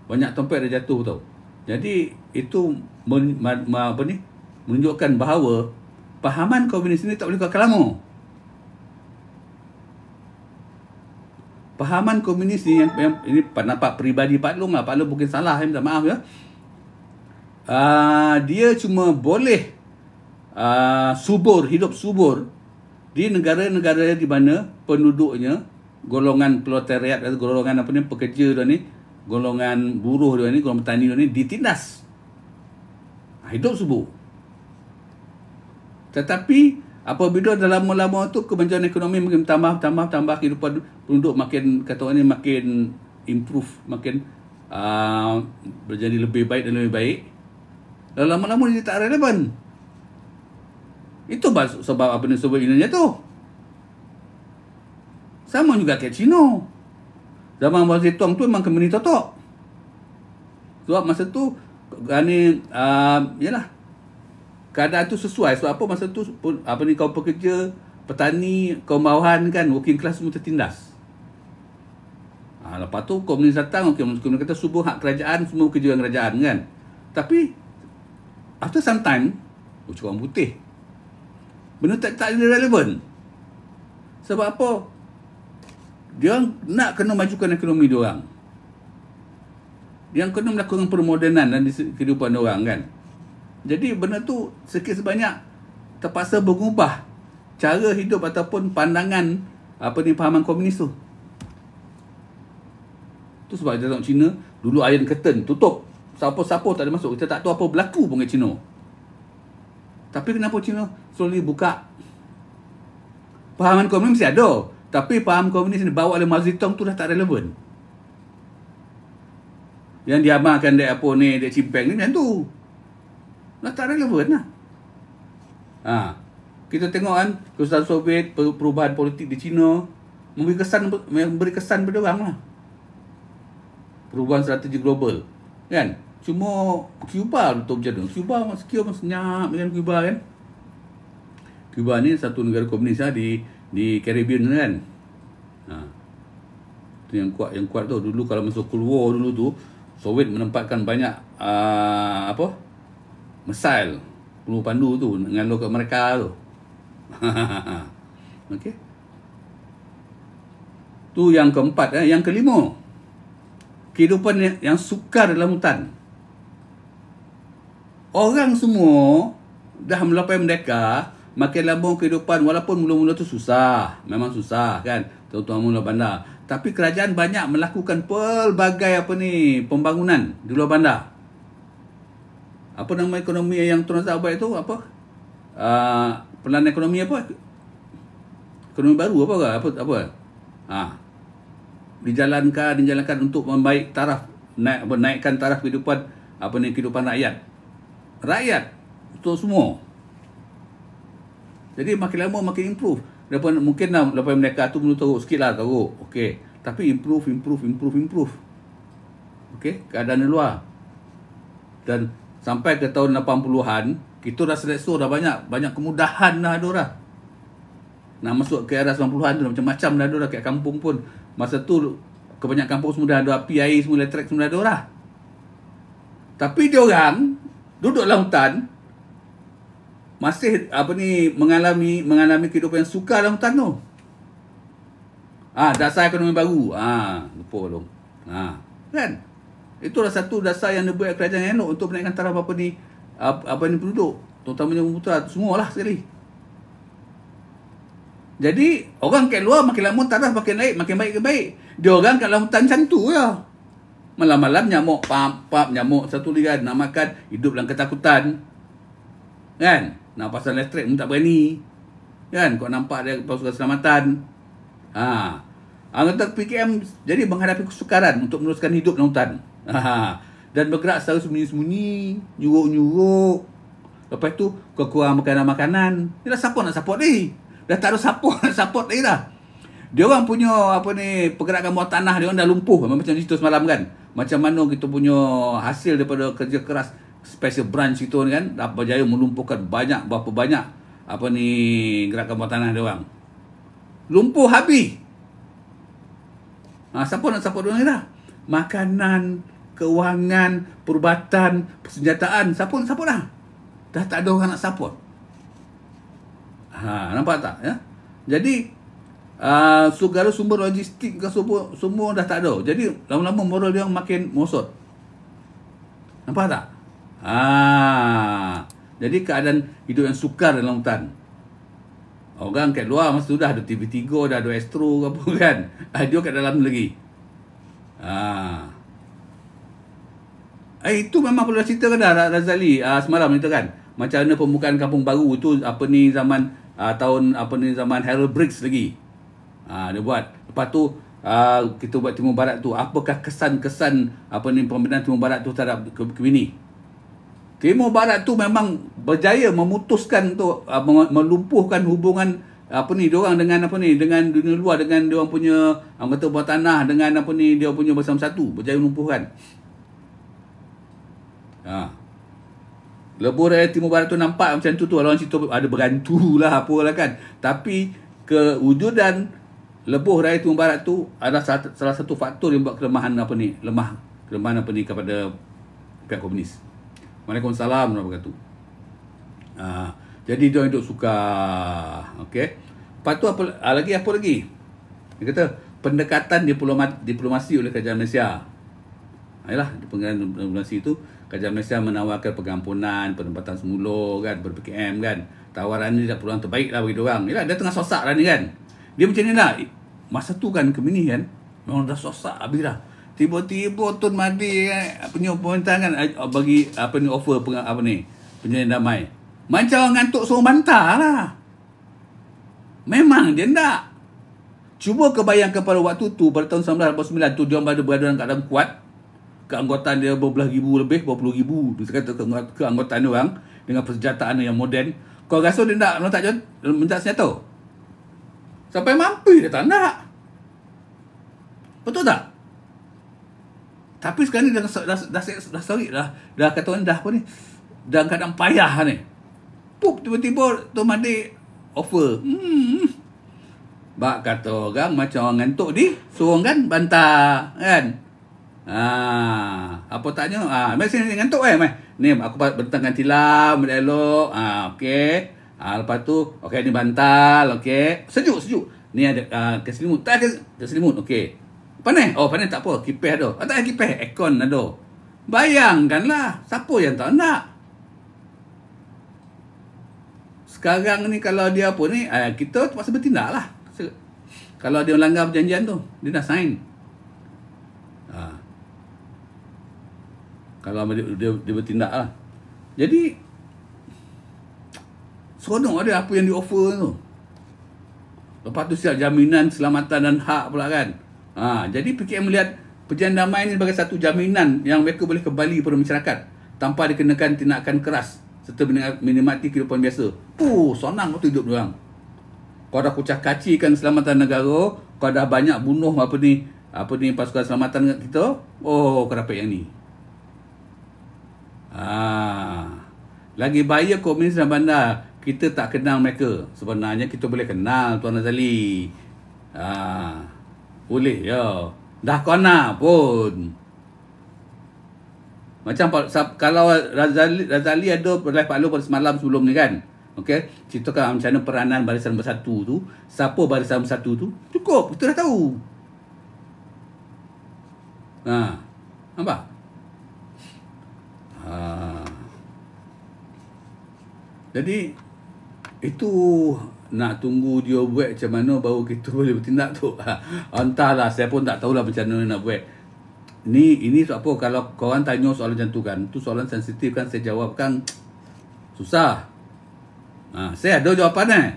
Speaker 1: Banyak tempat dah jatuh tau. Jadi itu menunjukkan bahawa pahaman komunis ini tak boleh kekal lama. Pahaman komunis ni yang ini pendapat peribadi Pak Long lah. Pak Long mungkin salah, minta maaf ya. Dia cuma boleh hidup subur di negara-negara di mana penduduknya golongan proletariat atau golongan pekerja dia ni, golongan buruh dia ni, golongan petani dia ni ditindas. Hidup subur. Tetapi apabila dah lama-lama tu kemajuan ekonomi makin tambah kehidupan penduduk makin makin improve, makin berjadi lebih baik dan lebih baik. Dan lama-lama dia tak relevan. Itu sebab Soviet Union jatuh. Sama juga kat Cina. Zaman Mao Zedong tu memang komunis totok. Sebab masa tu yalah, keadaan tu sesuai. Sebab apa masa tu kaum pekerja, petani, kaum bawahan kan, working class semua tertindas. Lepas tu komunis datang, komunis kata subuh hak kerajaan, semua kerja dengan kerajaan kan. Tapi after some time, cakap orang putih, benda tak relevan. Sebab apa? Dia nak kena majukan ekonomi dia orang. Dia kena melakukan permodernan dalam kehidupan dia orang kan. Jadi benda tu sikit sebanyak terpaksa mengubah cara hidup ataupun pandangan pahaman komunis tu. Tu sebab kita tengok Cina dulu Iron Curtain tutup. Siapa-siapa tak ada masuk. Kita tak tahu apa berlaku pun kat Cina. Tapi kenapa Cina slowly buka? Pahaman komunis mesti ada. Tapi paham komunis yang dibawa oleh Mao Zedong tu dah tak relevan. Yang diamalkan dek apa ni, dek Cimpeng ni macam tu. Dah tak relevan lah. Kita tengok kan Kekuasaan Soviet, perubahan politik di China memberi kesan pada orang lah. Perubahan strategi global kan. Cuma Cuba betul macam tu. Cuba senyap dengan Cuba kan. Cuba ni satu negara komunis lah di Caribbean kan. Tu yang kuat tu. Dulu kalau masuk Cold War dulu tu, Soviet menempatkan banyak misil peluru pandu tu ngalur kat mereka tu. Okey. Tu yang keempat. Yang kelima, kehidupan yang sukar dalam hutan. Orang semua dah melapai merdeka, makin lama kehidupan, walaupun mula-mula tu susah, memang susah kan, tuan-tuan mula bandar. Tapi kerajaan banyak melakukan pelbagai pembangunan di luar bandar. Apa nama ekonomi yang Tun Razak buat itu? Apa? Pelanan ekonomi apa? Ekonomi baru apa? Dijalankan untuk membaik taraf, naikkan taraf kehidupan kehidupan rakyat. Rakyat untuk semua. Jadi makin lama makin improve. Mungkin lepas mereka tu belum teruk sikit lah, teruk. Okey. Tapi improve. Okey, keadaan di luar. Dan sampai ke tahun 80-an, kita dah selesa, dah banyak kemudahan dah ada dah. Nak masuk ke era 90-an tu macam-macam dah ada dah, kat kampung pun. Masa tu kebanyakan kampung semua dah ada api, air semua, elektrik semua dah ada dah. Tapi dia orang duduk dalam hutan, masih mengalami kehidupan yang sukar dalam hutan tu. Dasar ekonomi baru. Lupa belum. Kan? Itulah satu dasar yang dibuat kerajaan yang elok untuk menaikkan taraf penduduk, terutamanya Bumiputera, semualah sekali. Jadi orang kat luar makin lama taraf makin naik, makin baik ke baik. Dia orang kat dalam hutan macam tu ya. Malam-malam nyamuk, pap nyamuk satu ligan, nak makan, hidup dalam ketakutan. Kan? Nak pasang elektrik pun tak berani. Kan? Kau nampak dia pasukan keselamatan. Anggota PKM jadi menghadapi kesukaran untuk meneruskan hidup dalam hutan. Dan bergerak secara sembunyi-sembunyi, nyuruk-nyuruk. Lepas tu kekurangan makanan-makanan. Dia dah siapa nak support ni? Dah tak ada siapa nak support lagi dah. Dia orang punya pergerakan bawah tanah dia orang dah lumpuh, macam cerita semalam kan. Macam mana kita punya hasil daripada kerja keras special branch itu kan, dah berjaya melumpuhkan berapa banyak gerakan bawah tanah dia orang. Lumpuh habis. Siapa nak support dia orang dah? Makanan, kewangan, perubatan, persenjataan, siapa nak support dah? Dah tak ada orang nak support. Nampak tak ya? Jadi segala sumber logistik ke semua dah tak ada. Jadi lama-lama moral dia makin merosot. Nampak tak? Jadi keadaan hidup yang sukar dalam hutan. Orang kat luar masa tu dah ada TV3, dah ada Astro ke apa kan. Dia kat dalam lagi. Itu memang perlu cerita kan dah Razali semalam itu kan. Macam mana pembukaan kampung baru tu zaman zaman Harold Briggs lagi. Dia buat. Lepas tu kita buat Timur Barat tu. Apakah kesan-kesan pembinaan Timur Barat tu terhadap kebini? Timur Barat tu memang berjaya memutuskan tu, melumpuhkan hubungan diorang dengan dengan dunia luar, dengan diorang punya kata bawah tanah, dengan dia punya bersama-satu, berjaya melumpuhkan. Lebuh rakyat Timur Barat tu nampak macam tu orang cerita ada berhantu lah apalah kan. Tapi kewujudan lebuh rakyat Timur Barat tu adalah salah satu faktor yang buat kelemahan kepada pihak komunis. Waalaikumsalam warahmatullahi wabarakatuh. Jadi dia hidup sukar. Okey. Lepas tu apa lagi? Dia kata pendekatan diplomasi oleh kerajaan Malaysia. Yalah, di pengenalan diplomasi itu kerajaan Malaysia menawarkan pengampunan, penempatan semula kan, ber-PKM kan. Tawaran ni dah peluang terbaik lah bagi dia orang. Yalah, dia tengah sosak lah ni kan. Dia macam ni lah. Masa tu kan Kemini kan, memang dah sosak habis dah. Tiba-tiba Tun Mahathir punya pemerintahan kan bagi offer penjadian damai. Macam orang ngantuk suruh bantah lah. Memang dia tak. Cuba kebayangkan pada waktu tu, pada tahun 1989 tu, dia orang berada dalam keadaan kuat. keanggotaan dia berbelas ribu lebih, berpuluh ribu. Dia kata keanggotaan dia orang dengan persenjataan yang moden. Kau rasa dia nak minta senjata? Sampai mampu dia tak nak. Betul tak? Tapi sekarang ni dah sorry dah kata orang dah apa ni? Dah kadang payah ni. Pup, tiba-tiba Tuan Mahathir offer. Bak kata orang macam orang ngantuk di suruh kan bantah kan. Apa taknya? Mai sini ngantuk mai. Ni aku bentangkan tilam elok. Okey. Lepas tu okey ni bantal, okey. Sejuk. Ni ada keselimut. Tak ada keselimut. Okey. Panas? Oh, panas tak apa. Kipas ada. Tak ada kipas. Aircon ada. Bayangkanlah. Siapa yang tak nak? Sekarang ni kalau dia apa ni, kita terpaksa bertindak lah. Kalau dia melanggar perjanjian tu, dia dah sign. Kalau dia bertindak lah. Jadi, seronok ada apa yang di offer tu. Lepas tu siap jaminan keselamatan dan hak pula kan. Jadi PKM melihat perjanjian damai ini sebagai satu jaminan yang mereka boleh kembali pada masyarakat tanpa dikenakan tindakan keras serta menikmati kehidupan biasa. Senang waktu hidup diorang. Kau dah kucak kacikan keselamatan negara, kau dah banyak bunuh apa ni pasukan keselamatan kita, kau dapat yang ni. Lagi bahaya komunis dan bandar, kita tak kenal mereka. Sebenarnya kita boleh kenal Tuan Razali. Boleh ya. Dah kena pun. Macam kalau Razali ada live Pak Long pada semalam sebelum ni kan. Okey, ceritakan macam mana peranan Barisan Bersatu tu. Siapa Barisan Bersatu tu? Cukup, kita dah tahu. Nampak? Jadi itu nak tunggu dia buat macam mana baru kita boleh bertindak tu. Entahlah, saya pun tak tahulah macam mana nak buat. Ini apa, kalau korang tanya soalan macam tu kan, tu soalan sensitif kan, saya jawabkan susah. Saya ada jawapan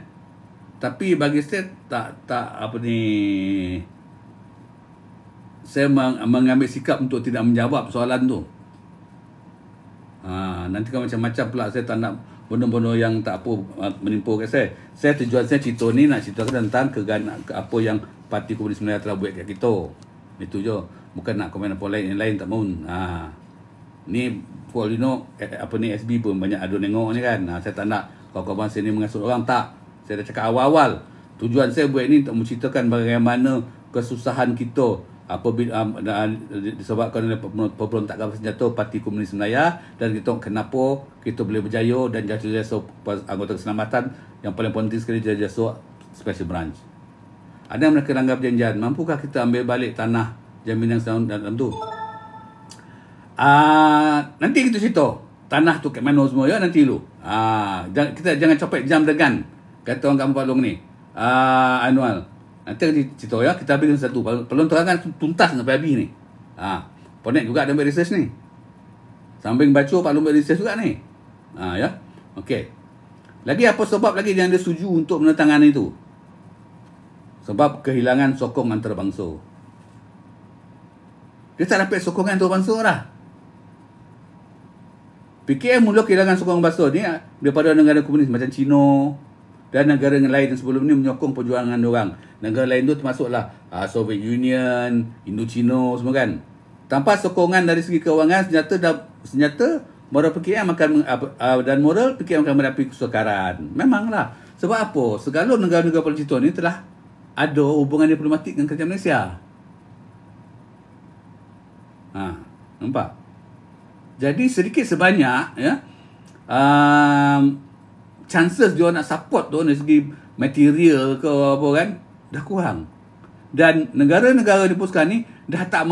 Speaker 1: tapi bagi saya tak apa ni, saya mengambil sikap untuk tidak menjawab soalan tu. Nanti kan macam-macam pula, saya tak nak benda-benda yang tak apa menimpa kat saya. Tujuan saya cerita ni nak ceritakan tentang apa yang Parti Komunis Melayu telah buat kat kita. Itu je. Bukan nak komen apa lain, yang lain tak mahu. Ni for you know, apa ni SB pun banyak ada nengok ni kan. Saya tak nak kawan-kawan sini mengasut orang, tak. Saya dah cakap awal-awal. Tujuan saya buat ni untuk menceritakan bagaimana kesusahan kita apabila disebabkan oleh pemberontakan bersenjata Parti Komunis Melayu, dan kita kenapa kita boleh berjaya dan jasa anggota keselamatan yang paling penting sekali jasa Special Branch. Ada yang mereka langgar perjanjian, mampukah kita ambil balik tanah jaminan dalam tu? Nanti kita cerita tanah tu kat mana semua ya, nanti dulu. Kita jangan copet jam dengan kata orang kampung Pak Long ni. Anwar, nanti cerita ya, kita ambil satu. Perlu terangkan tuntas sampai habis ni. Ponek juga ada ambil research ni. Sambil baca Pak Long ambil research juga ni. Ya. Okey. Lagi apa sebab lagi yang dia setuju untuk menandatangani itu? Sebab kehilangan sokong antarabangsa. Dia tak dapat sokongan antarabangsa lah. PKM mula kehilangan sokongan bangsa ni daripada negara komunis macam China dan negara lain yang sebelum ni menyokong perjuangan diorang. Negara lain tu termasuklah Soviet Union, Indochina semua kan. Tanpa sokongan dari segi kewangan, senjata moral PKM dan moral PKM akan mendapat kesukaran. Memanglah. Sebab apa? Segala negara-negara Palestin ni telah ada hubungan diplomatik dengan kerajaan Malaysia. Nampak? Jadi sedikit sebanyak ya, chances dia nak support tu dari segi material ke apa kan, dah kurang. Dan negara-negara di pusat ni dah tak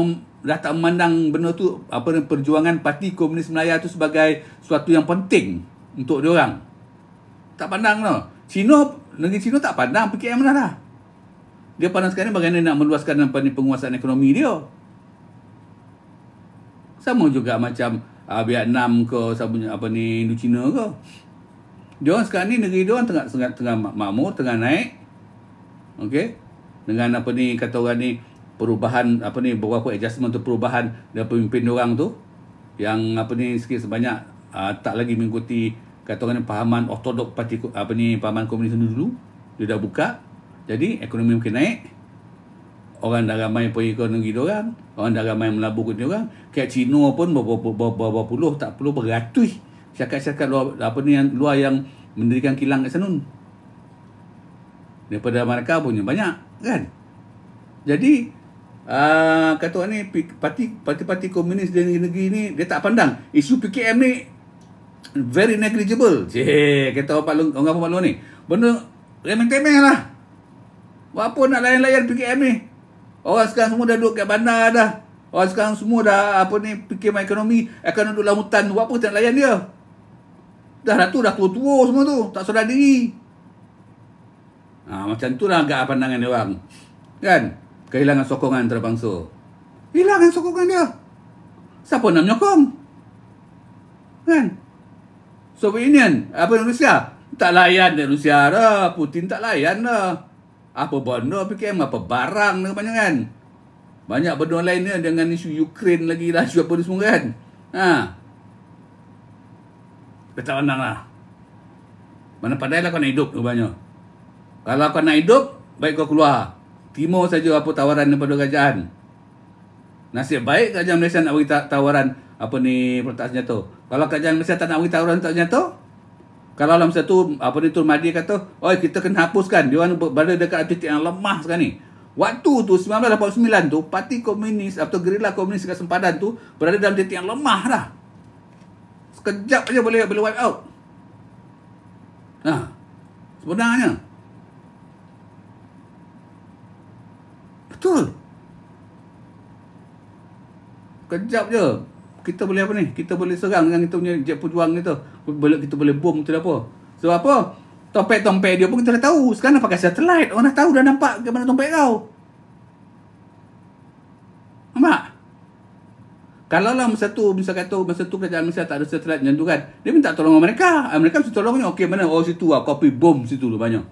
Speaker 1: memandang benda tu, apa perjuangan Parti Komunis Melayu tu sebagai suatu yang penting untuk dia orang. Tak pandang tau. Negeri China tak pandang PKM dah. Dia pandang sekarang bagaimana nak meluaskan penguasaan ekonomi dia. Sama juga macam Vietnam ke Indochina ke. Dia orang sekarang ni negeri dia orang tengah makmur, tengah naik. Okey. Dengan kata orang ni perubahan beberapa adjustment untuk perubahan dan pemimpin orang tu yang sikit sebanyak tak lagi mengikuti katakan pahaman ortodok pahaman komunis dulu. Dia dah buka, jadi ekonomi mungkin naik. Orang dah ramai pergi ke negeri diorang, orang dah ramai melabur ke diorang. Kayak Cina pun berapa puluh, tak perlu beratus syarikat-syarikat luar yang mendirikan kilang kat sana. Daripada mereka punya banyak kan. Jadi kata orang ni parti komunis di negeri ni dia tak pandang isu PKM ni very negligible. Kata orang Pak Long ni benda remeh-temeh lah. Buat apa nak layan-layan PKM ni? Orang sekarang semua dah duduk kat bandar dah. Orang sekarang semua dah fikir ekonomi akan duduk dalam hutan. Buat apa tak layan dia? Dah tua-tua semua tu, tak sedar diri. Macam tu lah agak pandangan dia orang. Kan? Kehilangan sokongan antarabangsa. Hilangkan sokongan dia. Siapa nak menyokong? Kan? Soviet Union, Rusia? Tak layan dia Rusia dah. Putin tak layan dah. Apa benda PKM, apa barang dia kebanyakan. Banyak benda lain dia dengan isu Ukraine lagi lah, isu apa ni semua kan. Dia tak pandang lah. Mana pandailah kau nak hidup rupanya. Kalau kau nak hidup, baik kau keluar. Timur saja apa tawaran daripada kerajaan. Nasib baik kerajaan Malaysia nak bagi tawaran perletak senjata. Kalau kerajaan Malaysia tak nak bagi tawaran perletak senjata, kalau dalam satu Tun Mahathir kata, kita kena hapuskan. Dia orang berada dekat titik yang lemah sekarang ni. Waktu tu 1989 tu parti komunis atau gerila komunis kat sempadan tu berada dalam titik yang lemah dah. Sekejap aja boleh wipe out. Sebenarnya betul. Kejap je kita boleh kita boleh serang dengan kita punya jet pejuang ni tu. Kita boleh bom tu apa. Sebab apa? Tompek-tompek dia pun kita dah tahu. Sekarang dah pakai satellite. Orang dah tahu, dah nampak ke mana tompek kau. Nampak? Kalau lah masa tu kerajaan Malaysia tak ada satellite macam tu kan, dia minta tolong mereka. Mereka mesti tolongnya. Okey, mana? Situ lah. Kopi bom situ tu banyak.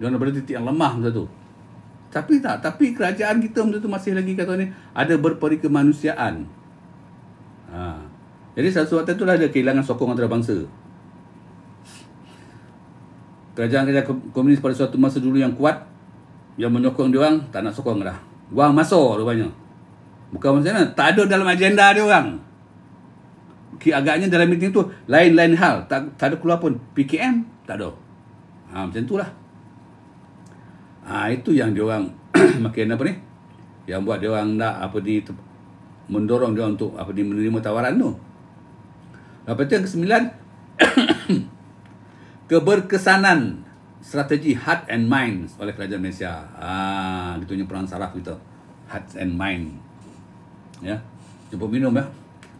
Speaker 1: Dia orang berada titik yang lemah masa tu. Tapi kerajaan kita masa tu masih lagi kata ni ada berperi kemanusiaan. Jadi satu waktu tu lah ada kehilangan sokong antarabangsa. Kerajaan komunis pada suatu masa dulu yang kuat, yang menyokong dia orang, tak nak sokong dah. Wang masuk rupanya. Bukan macam mana, tak ada dalam agenda dia orang. Agaknya dalam meeting tu lain-lain hal, tak ada keluar pun. PKM tak ada. Macam tu lah. Itu yang dia orang makin yang buat dia orang nak mendorong dia untuk menerima tawaran tu. Lepas tu yang ke-9 keberkesanan strategi heart and mind oleh kerajaan Malaysia. Gitunya perang saraf kita. Heart and mind. Ya. Jumpa minum ya.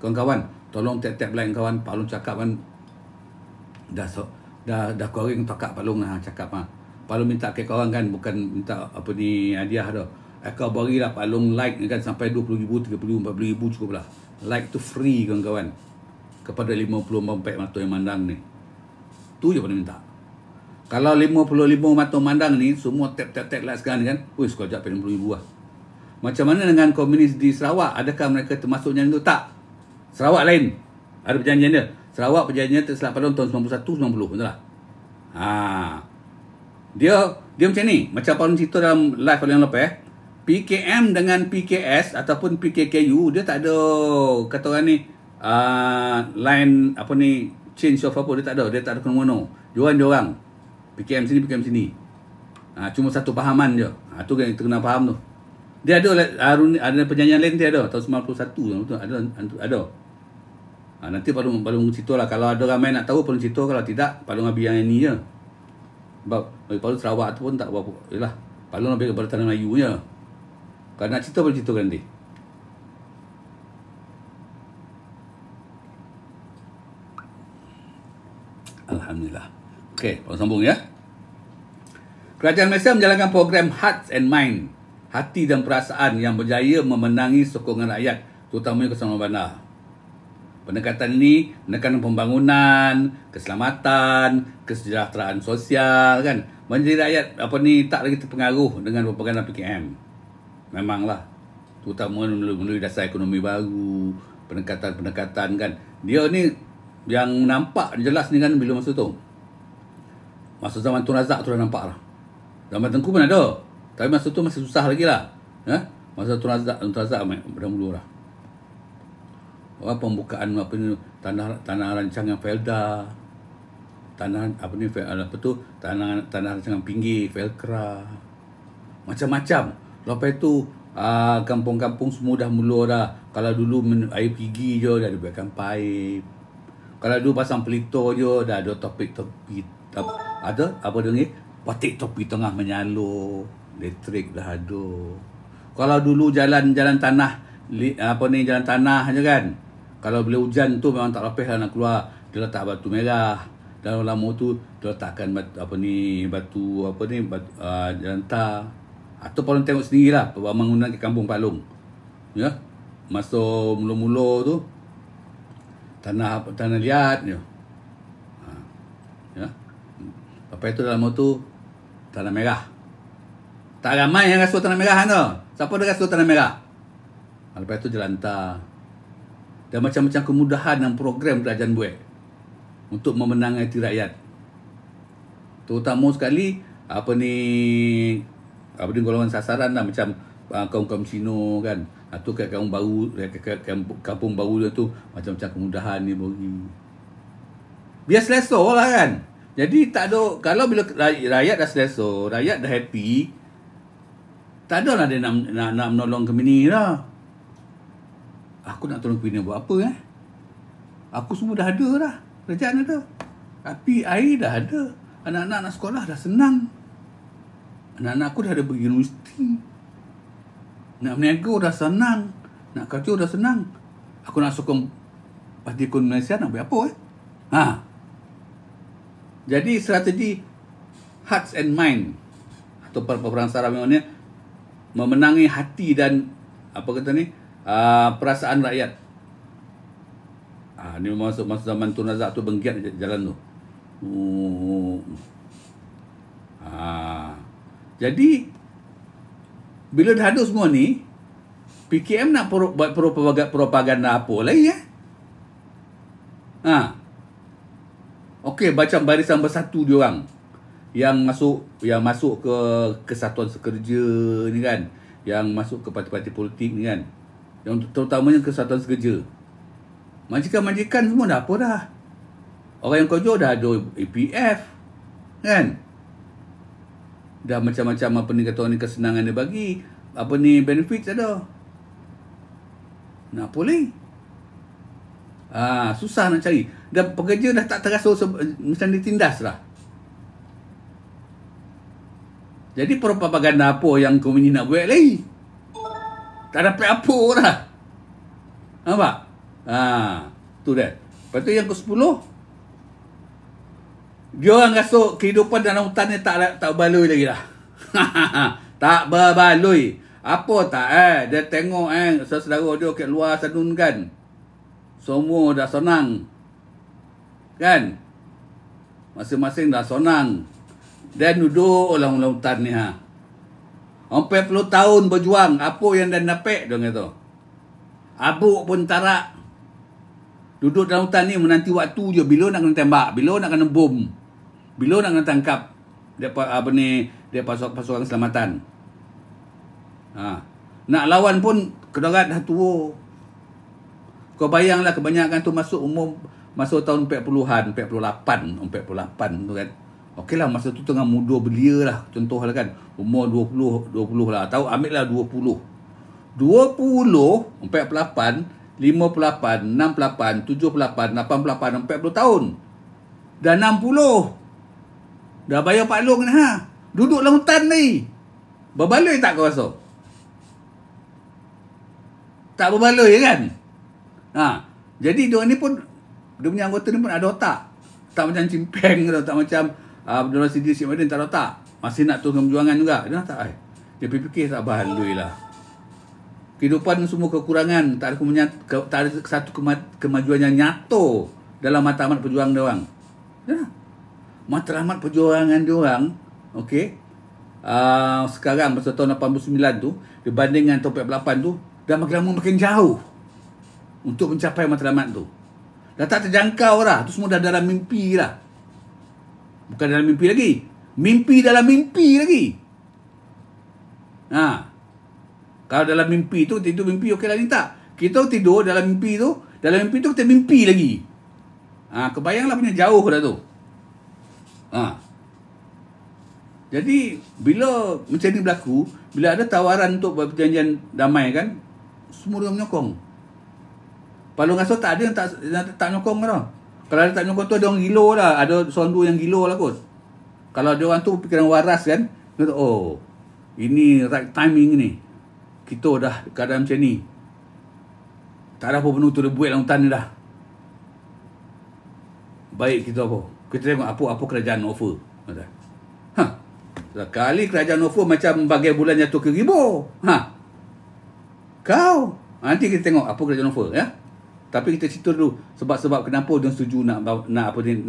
Speaker 1: Kawan-kawan, tolong tap-tap line kawan. Pak Long cakap kan dah koreng tokak Pak Long cakap Pak Long minta ke korang kan, bukan minta hadiah dah. Kau berilah Pak Long like kan sampai 20,000, 30,000, 40,000 cukup lah. Like tu free kawan-kawan. Kepada 54 mata yang mandang ni. Tu je pada minta. Kalau 55 mata mandang ni semua tap like sekarang ni kan, sekejap 60,000 lah. Macam mana dengan komunis di Sarawak? Adakah mereka termasuknya itu? Tak. Sarawak lain. Ada perjanjian dia. Sarawak perjanjian terselap pada tahun 91-90, betul tak? Dia macam ni. Macam Pak Long cerita dalam live yang lepas, PKM dengan PKS ataupun PKKU dia tak ada kata orang ni line change of dia tak ada kena-mena. Diorang PKM sini PKM sini. Cuma satu pahaman je. Tu yang kita kena faham tu. Dia ada perjanjian lain dia ada tahun 91 tu ada. Nanti Pak Long cerita lah. Kalau ada ramai nak tahu Pak Long cerita, kalau tidak Pak Long ambil yang ini je. Sebab Pak Long Sarawak tu pun tak berapa. Yalah, Pak Long ambil kepada Tanah Melayu je. Kalau nak cerita boleh ceritakan nanti. Alhamdulillah. Okey, Pak Long sambung ya. Kerajaan Malaysia menjalankan program Hearts and Mind, hati dan perasaan yang berjaya memenangi sokongan rakyat, terutamanya keselamatan bandar. Pendekatan ini menekan pembangunan, keselamatan, kesejahteraan sosial kan. Majlis rakyat apa ni tak lagi terpengaruh dengan propaganda PKM. Memanglah. Terutama melalui dasar ekonomi baru, pendekatan-pendekatan kan. Dia ni yang nampak jelas ni kan bila masa tu. Masa zaman Tun Razak tu dah nampak lah. Zaman Tengku pun ada. Tapi masa tu masih susah lagi lah. Masa Tun Razak dah mula lah. Pembukaan apa ni, tanah rancangan Felda. Tanah rancangan pinggir Felkra. Macam-macam. Lepas tu kampung-kampung semua dah mula dah. Kalau dulu air pergi je dah dibuatkan paip. Kalau dulu pasang pelito je dah ada topi ada apa dengar patik topi tengah menyalur, elektrik dah ada. Kalau dulu jalan tanah jalan tanah je kan. Kalau bila hujan tu memang tak lepaslah nak keluar, dia letak batu merah. Dan lama tu dia letakkan batu jantar. Atau Palung tengok sendirilah pembangunan ke kampung Palung. Ya. Masa mula-mula tu tanah liat je. Ya. Lepas tu dalam tu tanah merah. Tak ramai yang rasuah tanah merah tu. Siapa dah rasuah tanah merah? Lepas tu jelantar. Dan macam-macam kemudahan dan program kerajaan buat untuk memenangi hati rakyat. Terutama sekali golongan sasaran lah, macam kaum-kaum Cino kan. Atau kampung baru dia tu macam-macam kemudahan ni bagi. Biar selesa lah kan. Jadi tak ada, kalau bila rakyat dah selesa, rakyat dah happy, tak ada lah dia nak menolong ke bini lah. Aku nak tolong ke bini buat apa Aku semua dah ada dah. Kerajaan ada. Tapi air dah ada. Anak-anak nak sekolah dah senang. Anak-anak aku dah ada pergi universiti. Nak berniaga dah senang. Nak kerja dah senang. Aku nak sokong Parti Komunis Malaysia nak buat apa Jadi strategi hearts and mind atau perang saraf ni memenangi hati dan perasaan rakyat. Ni masa zaman Tun Razak tu bengkiat jalan tu. Jadi bila dah ada semua ni, PKM nak buat propaganda apa lagi Okey, macam Barisan Bersatu dia orang yang masuk ke Kesatuan Sekerja ni kan, yang masuk ke parti-parti politik ni kan, yang terutamanya Kesatuan Sekerja. Majikan-majikan semua dah apa dah. Orang yang kerja dah ada APF kan. Dah macam-macam kesenangan dia bagi, benefits ada. Nak apa lagi? Susah nak cari. Dan pekerja dah tak terasa macam ditindas lah. Jadi propaganda apa yang komunis nak buat lagi? Tak dapat apa dah. Nampak? Tu dah. Lepas tu yang ke-10, dia orang rasa kehidupan dalam hutan ni tak berbaloi lagi dah. Tak berbaloi. Apa tak dia tengok saudara dia kat luar Sadun kan. Semua dah senang. Kan? Masing-masing dah senang. Dan duduk dalam hutan ni 40 tahun berjuang, apa yang dah dapat dia kata. Abuk pun tarak. Duduk dalam hutan ni menanti waktu je bila nak kena tembak, bila nak kena bom, bila nak kena tangkap dia pasukan keselamatan. Nak lawan pun kedarat dah tua. Kau bayanglah kebanyakan tu masuk tahun 40-an, 48 tu kan. Okeylah masa tu tengah muda belia lah, contohlah kan. Umur 20 lah. Tahu ambil lah 20, 48, 58, 58, 68, 78, 88, 40 tahun. Dah 60. Dah bayar Pak Long ni Duduk dalam hutan ni. Berbaloi tak kau rasa? Tak berbaloi kan? Jadi dia ni pun, dia punya anggota ni pun ada otak. Tak macam Cimpeng ke, tak macam Abdul Rasidi Syed Madin, tak ada otak. Masih nak turun perjuangan juga. Dia tak dia fikir tak berbaloi lah. Kehidupan semua kekurangan, tak ada satu kemajuan yang nyata dalam matlamat perjuangan dia orang. Matlamat perjuangan dia orang okey, sekarang masa tahun 89 tu, dibanding dengan tahun 48 tu, dah makin lama makin jauh untuk mencapai matlamat tu. Dah tak terjangkau dah. Tu semua dah dalam mimpi lah. Bukan dalam mimpi lagi. Mimpi dalam mimpi lagi. Kalau dalam mimpi tu, itu mimpi okey lah ni tak. Kita tidur dalam mimpi tu, kita mimpi lagi. Kebayanglah punya jauh dah tu. Jadi, bila macam ni berlaku, bila ada tawaran untuk buat perjanjian damai kan, semua dia menyokong. Palung Asal tak ada yang tak nyokong tau. Kalau ada tak nyokong tu, ada orang gila lah. Ada seorang dua yang gila lah kot. Kalau ada orang tu fikiran waras kan, dia kata, oh, ini right timing ni. Kita dah keadaan macam ni. Tak ada apa benda tu dia buat dalam hutan ni dah. Baik kita apa? Kita tengok apa kerajaan offer. Sekali kerajaan offer macam bagai bulan jatuh ke ribu. Kau. Nanti kita tengok apa kerajaan offer ya. Tapi kita cerita dulu sebab kenapa dia setuju nak apa ni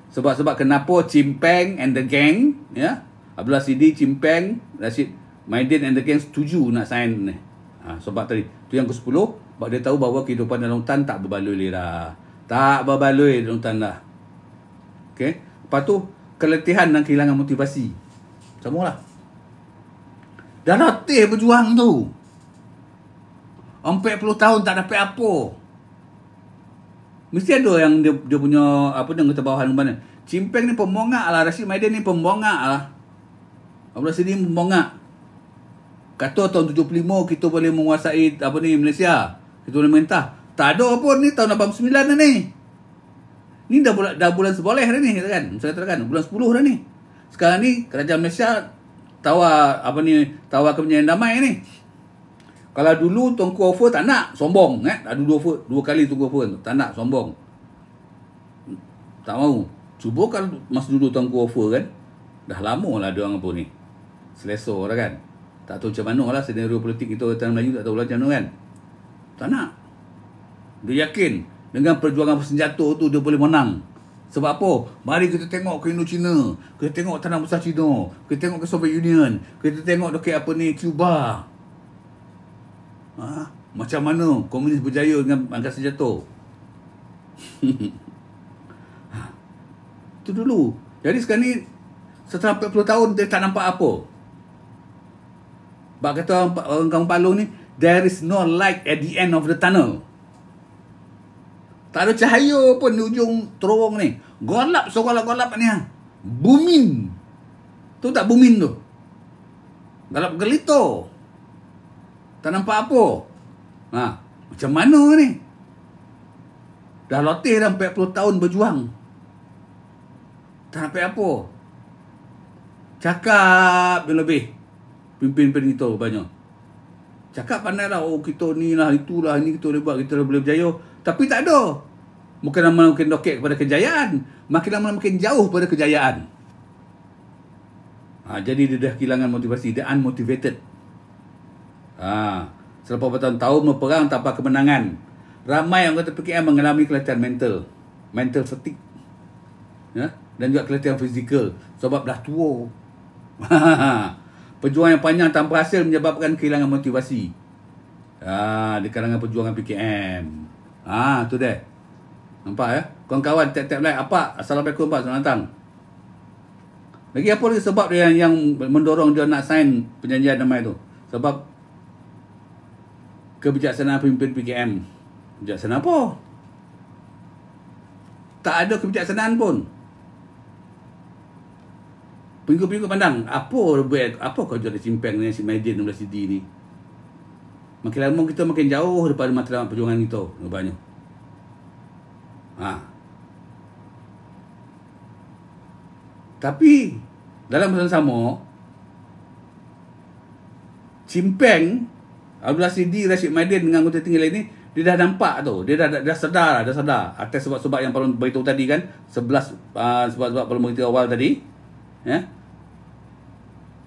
Speaker 1: sebab kenapa Chimpeng and the gang ya. Abdullah Siddi, Chimpeng, Rashid Maidin and the gang setuju nak sign ni. Sebab tadi tu yang ke-10 sebab dia tahu bahawa kehidupan dalam hutan tak berbaloi dah. Tak berbaloi dalam hutan dah. Okey. Lepas tu keletihan dan kehilangan motivasi. Semualah. Dah latih berjuang tu. 40 tahun tak dapat apa. Mesti ada yang dia punya apa dia kata bawahan mana. Chimpeng ni pembongak lah, Rashid Maidin ni pembongak lah. Abdullah Siddi pembongak. Kata tahun 75 kita boleh menguasai apa ni Malaysia. Kita boleh mentah. Tak ada apa ni tahun 89 dah ni. Ni dah bulan seboleh dah ni kata kan. Saya katakan bulan 10 dah ni. Sekarang ni kerajaan Malaysia tawar kemenjangan damai ni. Kalau dulu Tunku offer tak nak, sombong ada dua kali Tunku offer tak nak, sombong. Tak mau. Cuba kalau masa dulu Tunku offer kan, dah lama lah dia orang apa ni. Selesa dah kan. Tak tahu macam mana lah senario politik kita tanah Melayu, tak tahu lah macam mana kan. Tak nak. Dia yakin dengan perjuangan bersenjata tu dia boleh menang. Sebab apa? Mari kita tengok ke Indochina, kita tengok tanah besar Cina, kita tengok ke Soviet Union, kita tengok dekat apa ni Cuba. Macam mana komunis berjaya dengan angkatan senjata. Itu dulu. Jadi sekarang ni setelah 40 tahun dia tak nampak apa. Sebab kata orang kampung Palung ni, there is no light at the end of the tunnel. Tak ada cahaya pun di ujung terowong ni. Golap segolap-golap ni. Booming. Tu tak booming tu. Galap gelito. Tak nampak apa. Macam mana ni? Dah latih dah 40 tahun berjuang. Tak nampak apa. Cakap je lebih. Pimpin-pimpin kita banyak. Cakap pandai lah. Oh kita ni lah, itulah, ini kita boleh buat, kita boleh berjaya. Tapi tak ada. Makin lama makin dokek kepada kejayaan. Makin lama makin jauh pada kejayaan. Jadi dia dah kehilangan motivasi. Dia unmotivated. Selepas bertahun-tahun berperang tanpa kemenangan. Ramai yang kata PKM mengalami keletihan mental. Mental fatigue. Dan juga keletihan fizikal. Sebab dah tua. Perjuangan yang panjang tanpa hasil menyebabkan kehilangan motivasi. Di kalangan perjuangan PKM. Tu dia. Nampak ya? Kawan-kawan tap-tap like apa? Assalamualaikum Pak, selamat datang. Lagi apa lagi sebab dia yang mendorong dia nak sign perjanjian damai tu? Sebab kebijaksanaan pemimpin PKM. Bijaksana apa? Tak ada kebijaksanaan pun. Pengikut-pengikut pandang, apa kau jual Chimpeng ni, si Maidin dan Siddi ni? Makin lama kita makin jauh daripada matlamat perjuangan kita. Banyak. Tapi dalam masa sama, Chimpeng, Abdullah Siddi, Rashid Maidin dengan anggota tinggi lain ni, dia dah nampak tu. Dia dah sedar. Atas sebab-sebab yang Palung beritahu tadi kan, 11 sebab-sebab Palung beritahu awal tadi. Dia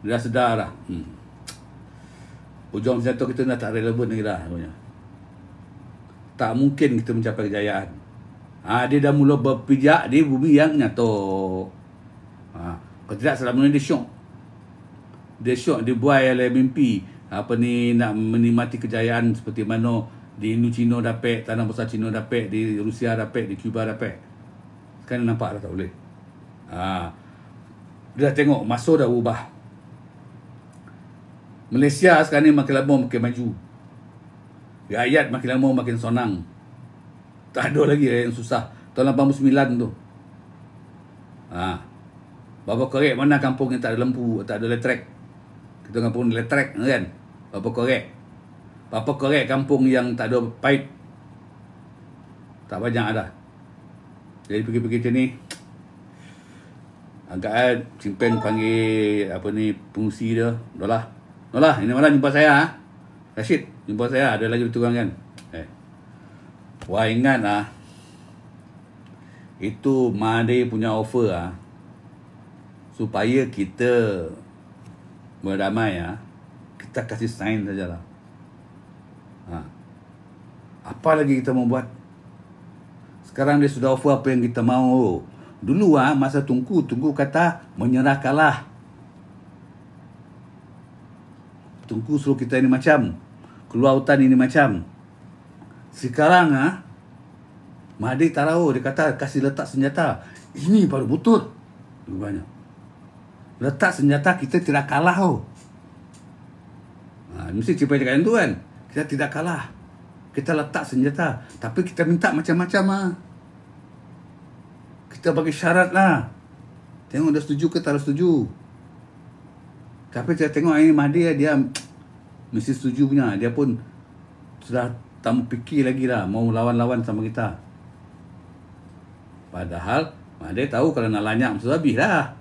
Speaker 1: dah sedar lah. Ujung senjata kita dah tak relevan lagi dah. Tak mungkin kita mencapai kejayaan. Dia dah mula berpijak di bumi yang nyata. Kalau tidak selama ni dia syok. Dia syok, dia buai oleh mimpi nak menikmati kejayaan seperti mana di Indochina dapat, tanah besar Cina dapat, di Rusia dapat, di Cuba dapat. Sekarang nampak dah tak boleh. Dia dah tengok masa dah ubah. Malaysia sekarang ni makin lama makin maju. Rakyat makin lama makin senang. Tak ada lagi yang susah. Tahun 89 tu. Berapa korek mana kampung yang tak ada lampu, tak ada elektrik. Kita kampung elektrik kan. Berapa korek. Berapa korek kampung yang tak ada pipe. Tak banyak dah. Jadi pergi-pergi macam ni. Agak simpen panggil pengusi dia. Nolah, ini malam jumpa saya. Rashid, jumpa saya. Ada lagi berturang kan? Wah, ingat itu Mahathir punya offer supaya kita berdamai kita kasih sign sajalah. Apa lagi kita mau buat? Sekarang dia sudah offer apa yang kita mau. Dulu masa Tunku kata menyerah kalah. Tunku suruh kita ini macam, keluar hutan ini macam. Sekarang Mahathir tak tahu, dia kata kasih letak senjata. Ini baru betul. Banyak. Letak senjata kita tidak kalah mesti cepat cakap yang tu kan. Kita tidak kalah. Kita letak senjata, tapi kita minta macam-macam Kita bagi syarat lah. Tengok dia setuju ke tak setuju. Tapi saya tengok ini Mahathir dia mesti setuju punya. Dia pun sudah tak fikir lagi lah mau lawan-lawan sama kita. Padahal Mahathir tahu kalau nak lanyak mesti habis dah.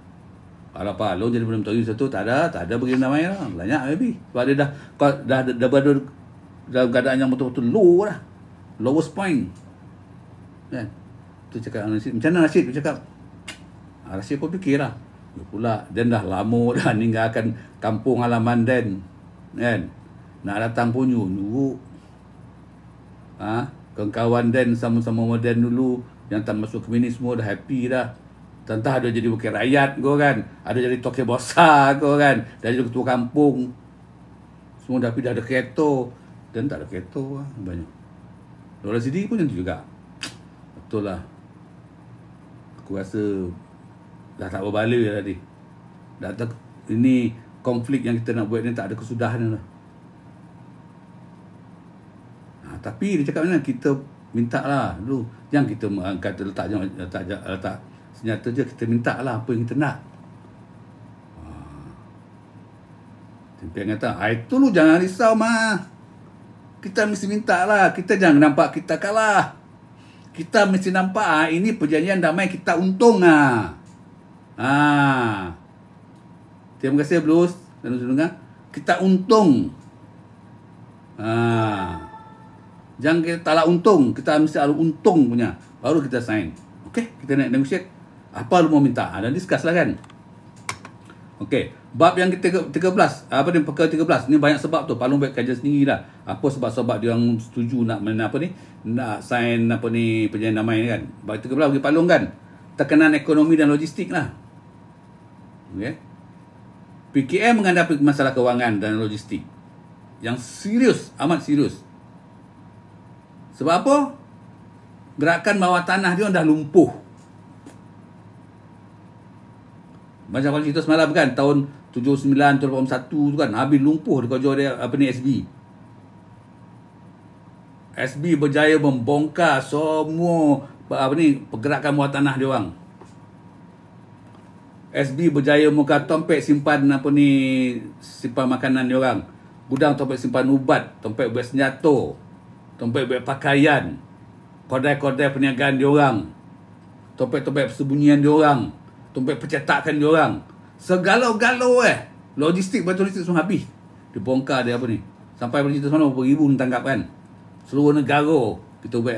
Speaker 1: Kalau apa lo jadi belum tahu satu tak ada bagi namanya lah. Lanyak habis. Sebab dia dah berada dalam keadaan yang betul-betul low lah. Lowest point. Kan? Tu cakap Rashid. Macam mana Rashid? Dia cakap. Rashid pun fikir lah. Dia pula Dan dah lama dah ninggalkan kampung halaman Dan. Kan? Nak datang pun nunggu. Kawan-kawan Dan sama-sama modern dulu. Yang tak masuk komunis semua dah happy dah. Tentang ada jadi wakil rakyat kau kan. Ada jadi toke besar kau kan. Dah jadi ketua kampung. Semua dah ada kereta. Dan tak ada kereta banyak. Dolar sini pun macam tu juga. Betul lah. Aku rasa dah tak berbala tadi. Ini konflik yang kita nak buat ni tak ada kesudahan lah. Tapi dia cakap macam kita minta lah dulu. Jangan kita kata letak senjata je. Kita minta lah apa yang kita nak. Tempian kata, itu lu jangan risau kita mesti minta lah. Kita jangan nampak kita kalah. Kita mesti nampak ini perjanjian damai kita untung Terima kasih Blues dan dengar. Kita untung. Jangan kita tak untung. Kita mesti ada untung punya. Baru kita sign. Okey, kita nak negotiate. Apa lu mau minta? Dan discuss lah kan. Okey, bab yang ke-13, perkara 13. Ni banyak sebab tu. Palung baik kajian sendiri lah. Apa sebab-sebab dia orang setuju nak nak sign perjanjian damai ni kan. Bab 13 bagi Palung kan. Tekanan ekonomi dan logistik lah. Okey. PKM menghadapi masalah kewangan dan logistik yang serius, amat serius. Sebab apa? Gerakan bawah tanah dia dah lumpuh. Macam kalau cerita semalam kan, tahun 79, tahun 81 tu kan, habis lumpuh dia kerja dia, SB. SB berjaya membongkar semua pergerakan bawah tanah dia orang. SB berjaya muka tompek simpan simpan makanan dia orang. Gudang tompek simpan ubat, tompek buat senjata, tompek buat pakaian, kodai-kodai perniagaan dia orang, tompek-tompek persembunyian dia orang, tompek percetakan dia orang. Segala-galau logistik logistik semua habis. Dibongkar dia sampai bercerita sana berapa ribu ditangkap kan. Seluruh negara kita buat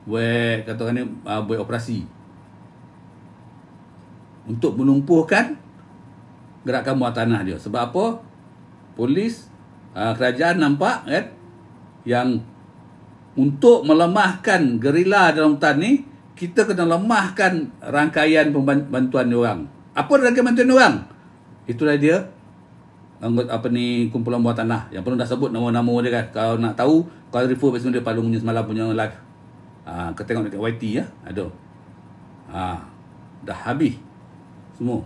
Speaker 1: buat katakan buat operasi untuk menumpuhkan gerakan bawah tanah dia. Sebab apa? Polis, kerajaan nampak kan yang untuk melemahkan gerila dalam hutan ni, kita kena lemahkan rangkaian pembantuan diorang. Apa dia bantuin orang? Itulah dia anggota apa ni kumpulan bawah tanah. Yang perlu dah sebut nama-nama dia kan. Kalau nak tahu, kalau refer pasal dia Palung punya semalam punya live. Kau tengok dekat YT ya, ada. Dah habis semua.